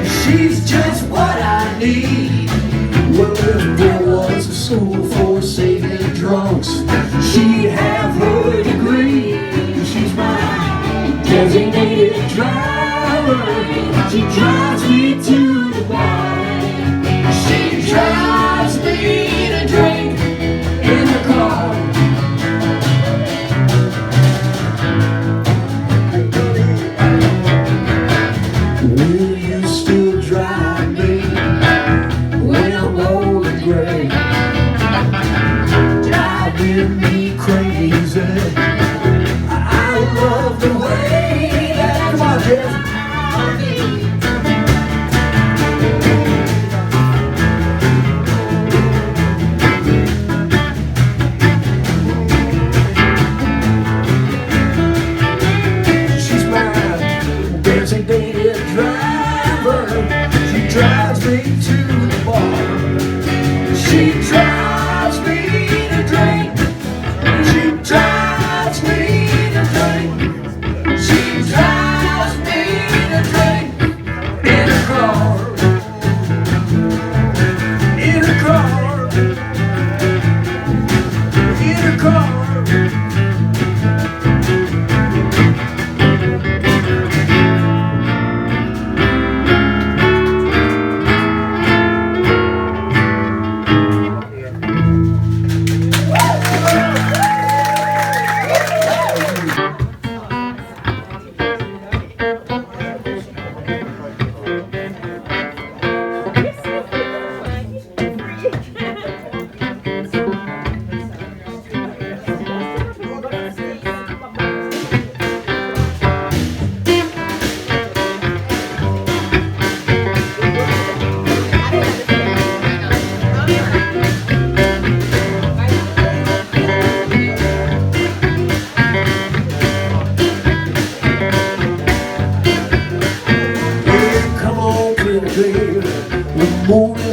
She's just what I need. Well, if there was a school for saving drunks, she'd have her degree. She's my designated driver. She drives me to the bar. She drives me to drink in the car. Will you still drive me when I'm old and gray? Driving me crazy. I love the way that, come on, Jeff.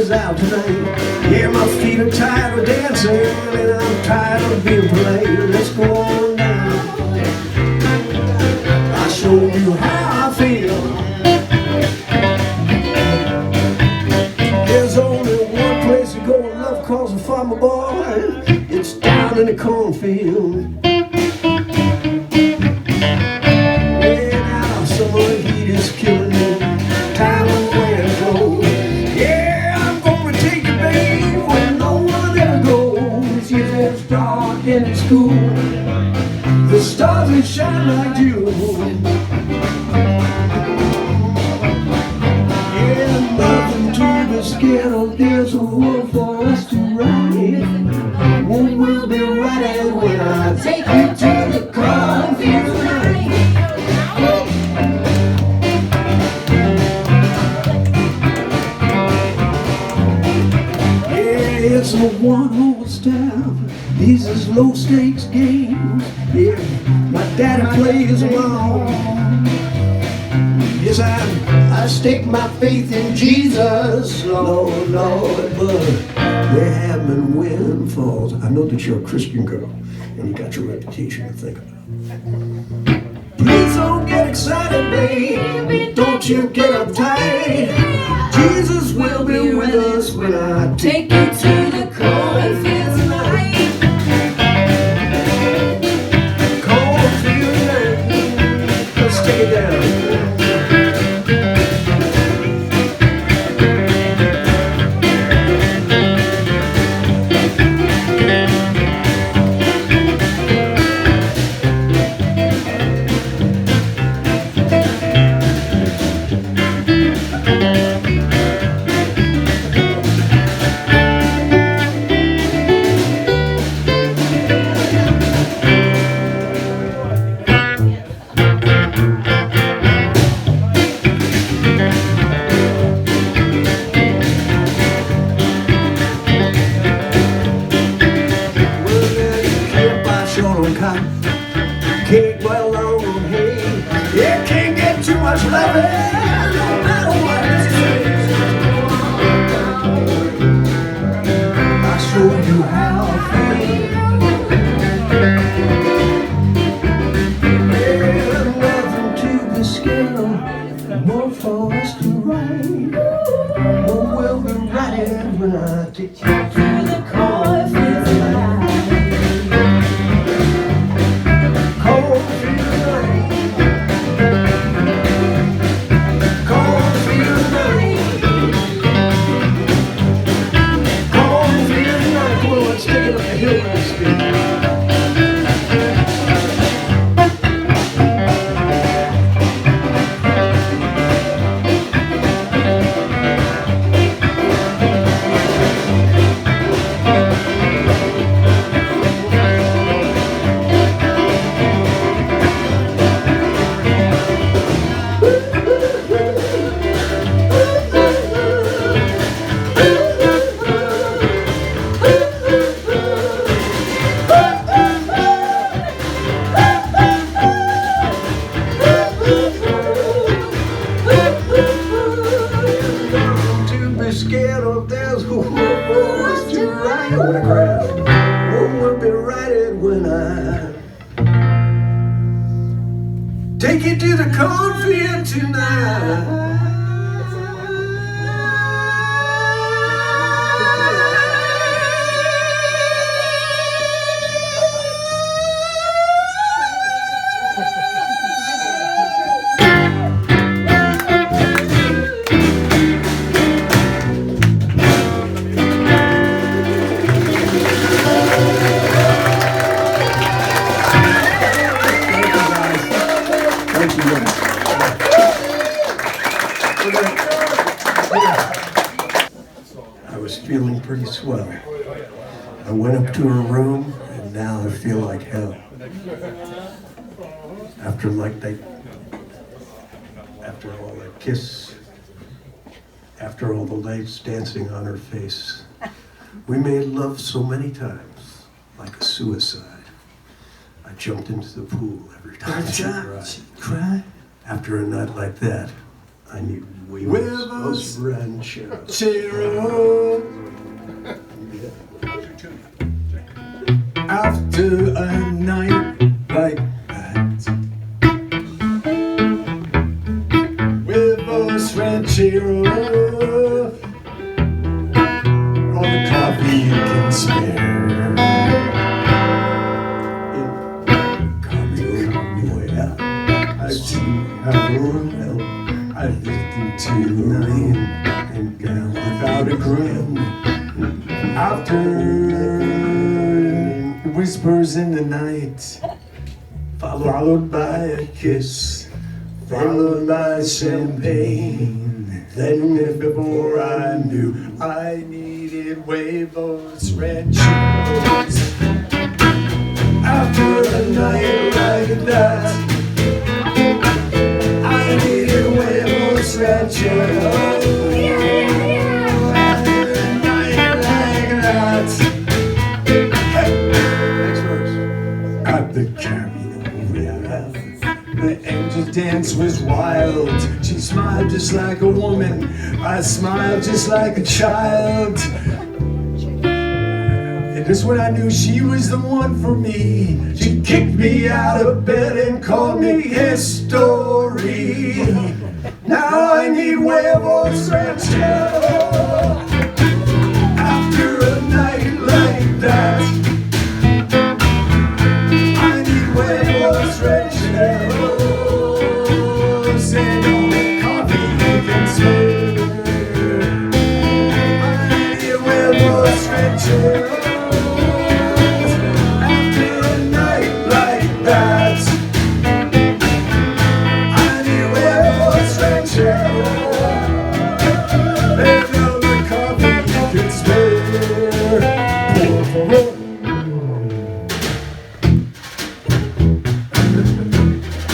is out tonight. Yeah, my feet are tired of dancing, and I'm tired of being polite. Let's go on down. I'll show you how I feel. There's only one place to go when love calls a farmer boy. It's down in the cornfield. Yeah, now summer heat is killing me. Time away to go. Yeah, I'm gonna take you, babe, where no one ever goes. Yeah, it's dark and it's cool. The stars they shine like jewels. Yeah, nothing to be scared of. There's a world for us to ride. And we'll be riding when I take you to the cornfield tonight. Yeah, it's a one-horse town. These is low-stakes games. Yeah, my daddy plays them all. Yes, I stake my faith in Jesus, Lord, Lord, but there have been windfalls. I know that you're a Christian girl, and you got your reputation to think about. Please don't get excited, baby. Don't you get uptight. Jesus will be with us when I take you to the cornfield tonight. Cornfield tonight. Let's take it down. Can't boil alone on hay. Yeah, can't get too much loving, no matter what it is. I'll show you how I feel. Yeah, nothing to be scared of, more for us to ride. Oh, we'll be riding when I take you to the cornfield tonight. Take you to the cornfield tonight. I was feeling pretty swell. I went up to her room, and now I feel like hell. After all that kiss, after all the lights dancing on her face, we made love so many times, like a suicide. I jumped into the pool every time she cried. After a night like that, I need huevos rancheros. Chero. After a night like that, huevos rancheros. All the coffee you can spare. I listened to the rain and down without a grin. After whispers in the night, followed by a kiss, followed by champagne. Then before I knew, I needed huevos rancheros. After a night like that, I needed huevos rancheros. After a night like that. Hey, next verse. At the Camino Real, the angel's dance was wild. She smiled just like a woman. I smiled just like a child. And just when I knew she was the one for me, she kicked me out of bed and called me history. Now I need huevos rancheros. After a night like that, I need huevos rancheros. And all the coffee you can spare. I need huevos rancheros.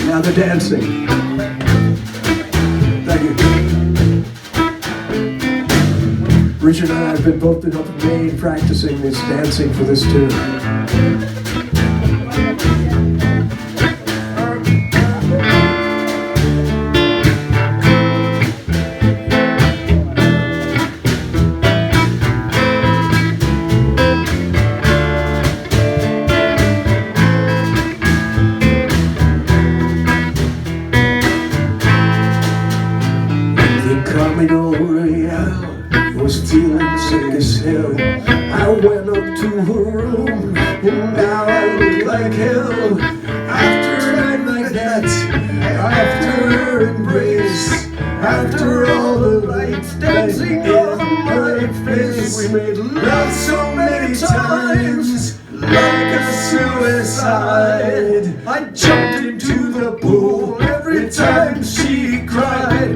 Now the dancing. Thank you. Richard and I have been both up in Maine practicing this dancing for this tune. Was feeling sick as hell. I went up to her room and now I look like hell. After a night like that, after her embrace, after all the lights dancing on my face, we made love so many times, like a suicide. I jumped into the pool every time she cried.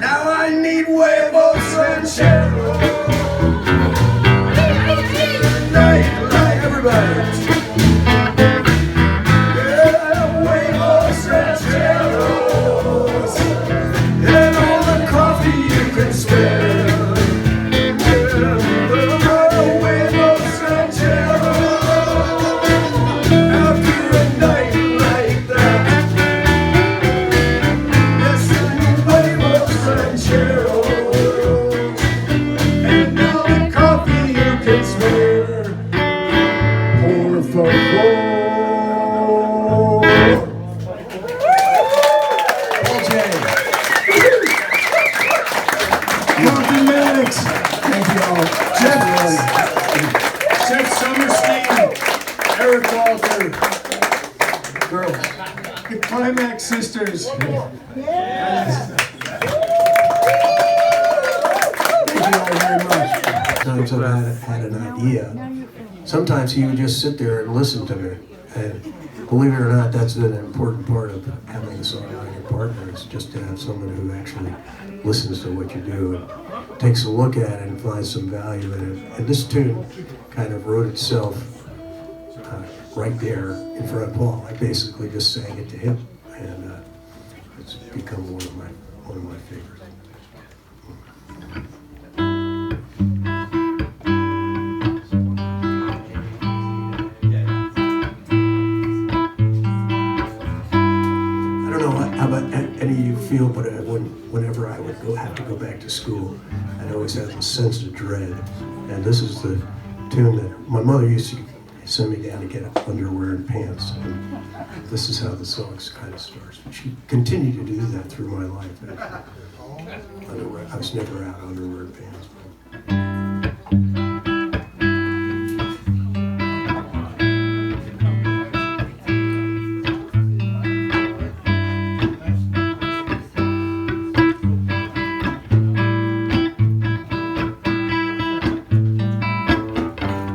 Now I need huevos rancheros. Night like everybody. Yeah, huevos rancheros. And all the coffee you can spare. Yeah, huevos rancheros. After a night like that. Yes, huevos rancheros. And now the coffee you can spare. Por favor. Okay. Compton Maddux. Thank you all. Jeff Summerstein, Eric Walter, girls, the Climax Sisters. Thank you all very much. Sometimes I've had an idea. Sometimes he would just sit there and listen to me. And believe it or not, that's an important part of having a songwriting partner, is just to have someone who actually listens to what you do and takes a look at it and finds some value in it. And this tune kind of wrote itself right there in front of Paul. I basically just sang it to him, and it's become one of my favorites. I don't know how about any of you feel, but have to go back to school. I'd always have a sense of dread. And this is the tune that my mother used to send me down to get underwear and pants. And this is how the song kind of starts. She continued to do that through my life. Underwear. I was never out of underwear and pants.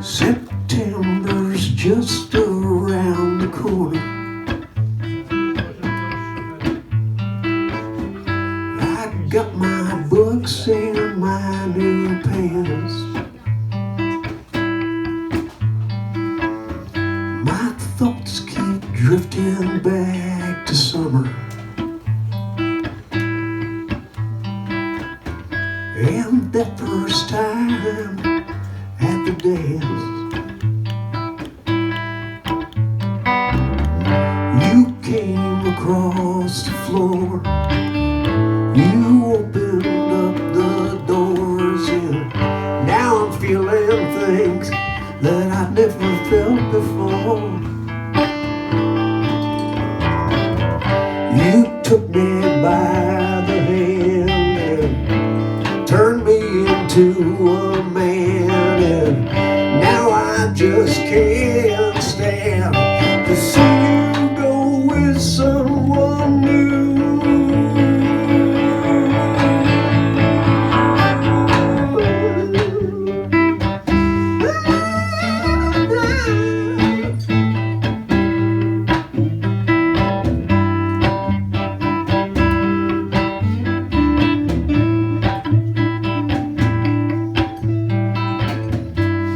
September's just around the corner. I got my books and my new pants. My thoughts keep drifting back to summer. And that first time at the dance, you came across the floor. You opened up the doors, and now I'm feeling things that I've never felt before. You took me by the hand and turned me into a man, and now I just can't stand to see you go with someone new.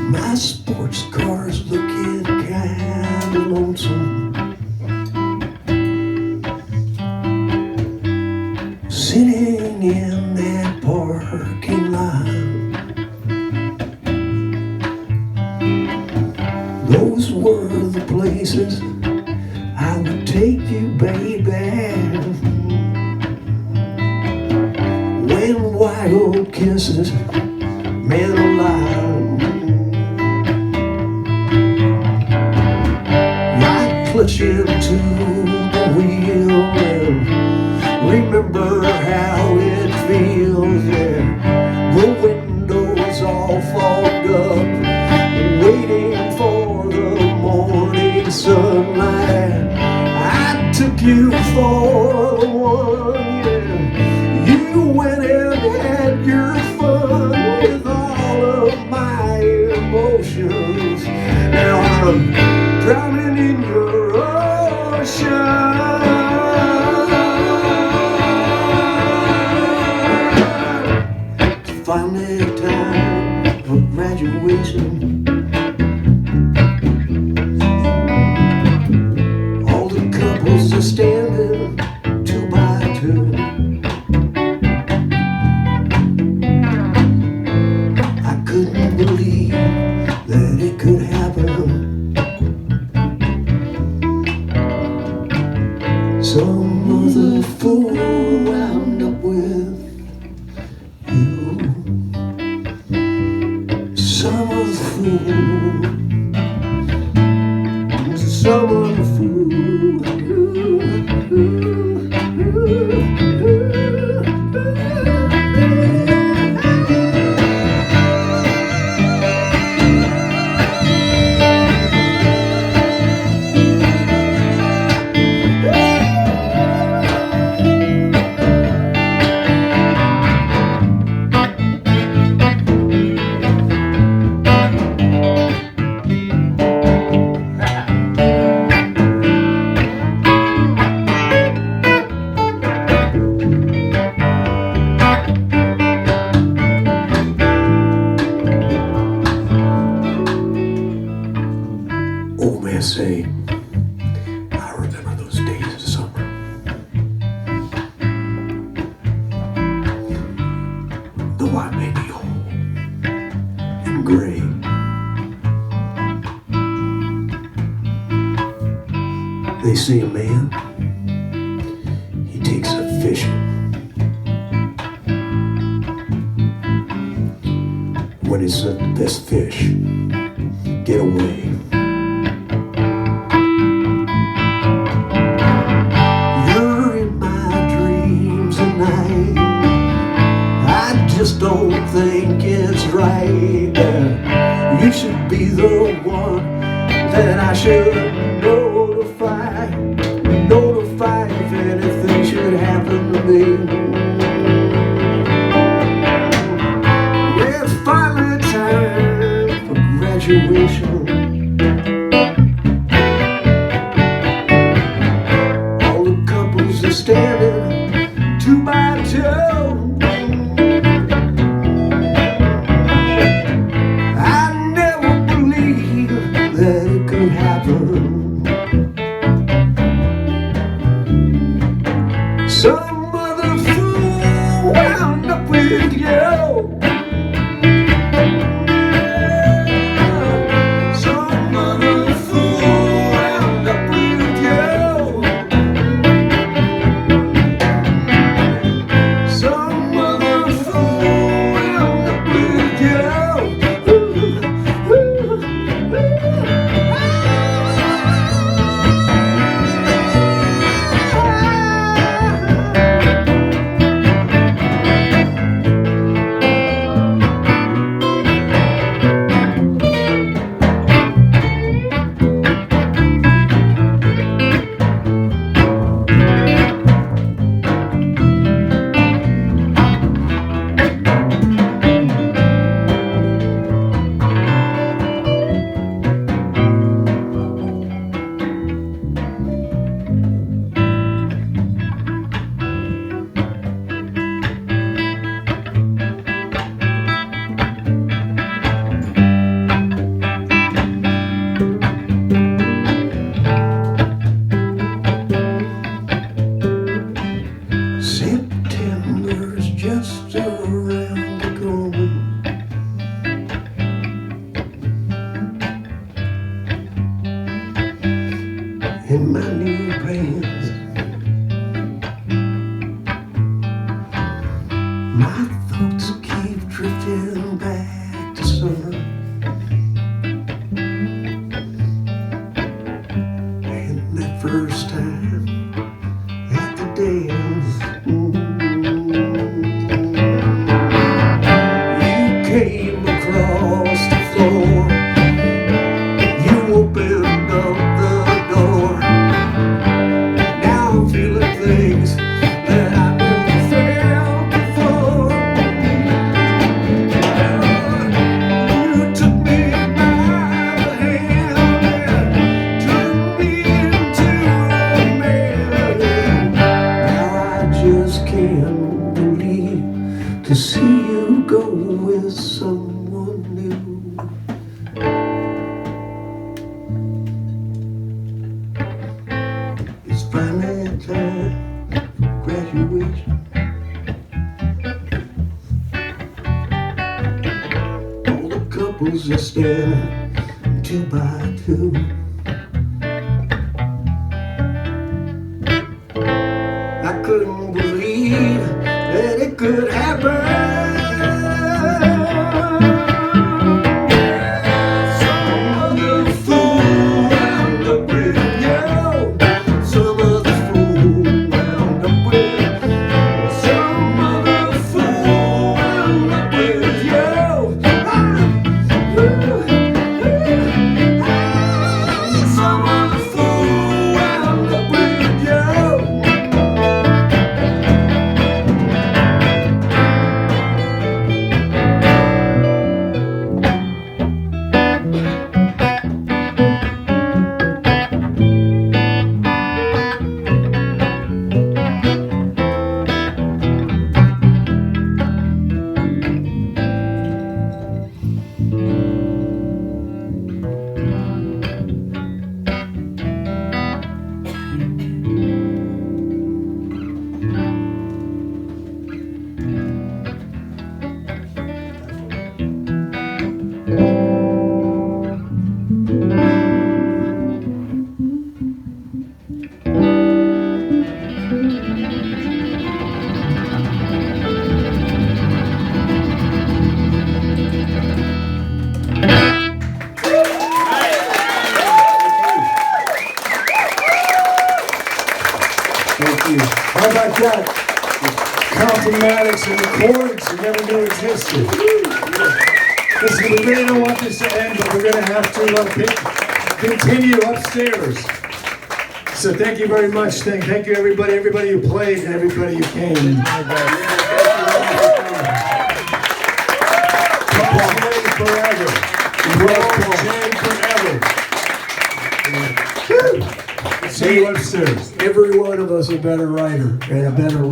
My sports car's looking kinda lonesome, sitting in that parking lot. Those were the places I would take you, baby, when wild kisses meant a lot. Clutch into the wheel and remember how it feels. Yeah, the windows all fogged up, waiting for the morning sunlight. I took you for the one, yeah. You went and had your fun with all of my emotions. Now I'm drowning in your finally time for graduation. All the couples are standing 2 by 2. I couldn't believe that it could happen. Some other fool wound up with you. Some other fool. Some other fool. Say, I remember those days of summer. Though I may be old and gray, they say a man, he takes a fishing when it's the best fish. Get away. You're in my dreams at night. I just don't think it's right. You should be the one that I should notify. Notify if anything should happen to me. Yeah, it's finally time for graduation. All the couples are standing 2 by 2. I never believed that it could happen. Some other fool wound up with you. Some other fool wound up with you. Some other fool wound up with you. September's just around the corner. In my new pants, my thoughts keep drifting back to summer. And that first time at the dance, you came across the floor. You opened up the door. Now I'm feeling things that I never felt before. You took me by the hand and turned me into a man. Now I just can't believe to see you go with someone new. It's finally time for graduation. All the couples are standing 2 by 2. I couldn't believe that it could happen. Some other fool wound up with you. Some other fool wound up with. Some other fool wound up with you. got Compton, Maddux, and the chords you never knew existed. Listen, we really don't want this to end, but we're going to have to continue upstairs. So thank you very much. Thank you, everybody who played and everybody who came. Paul Jay forever. Paul Jay forever. See you upstairs. Every one of us a better writer and a better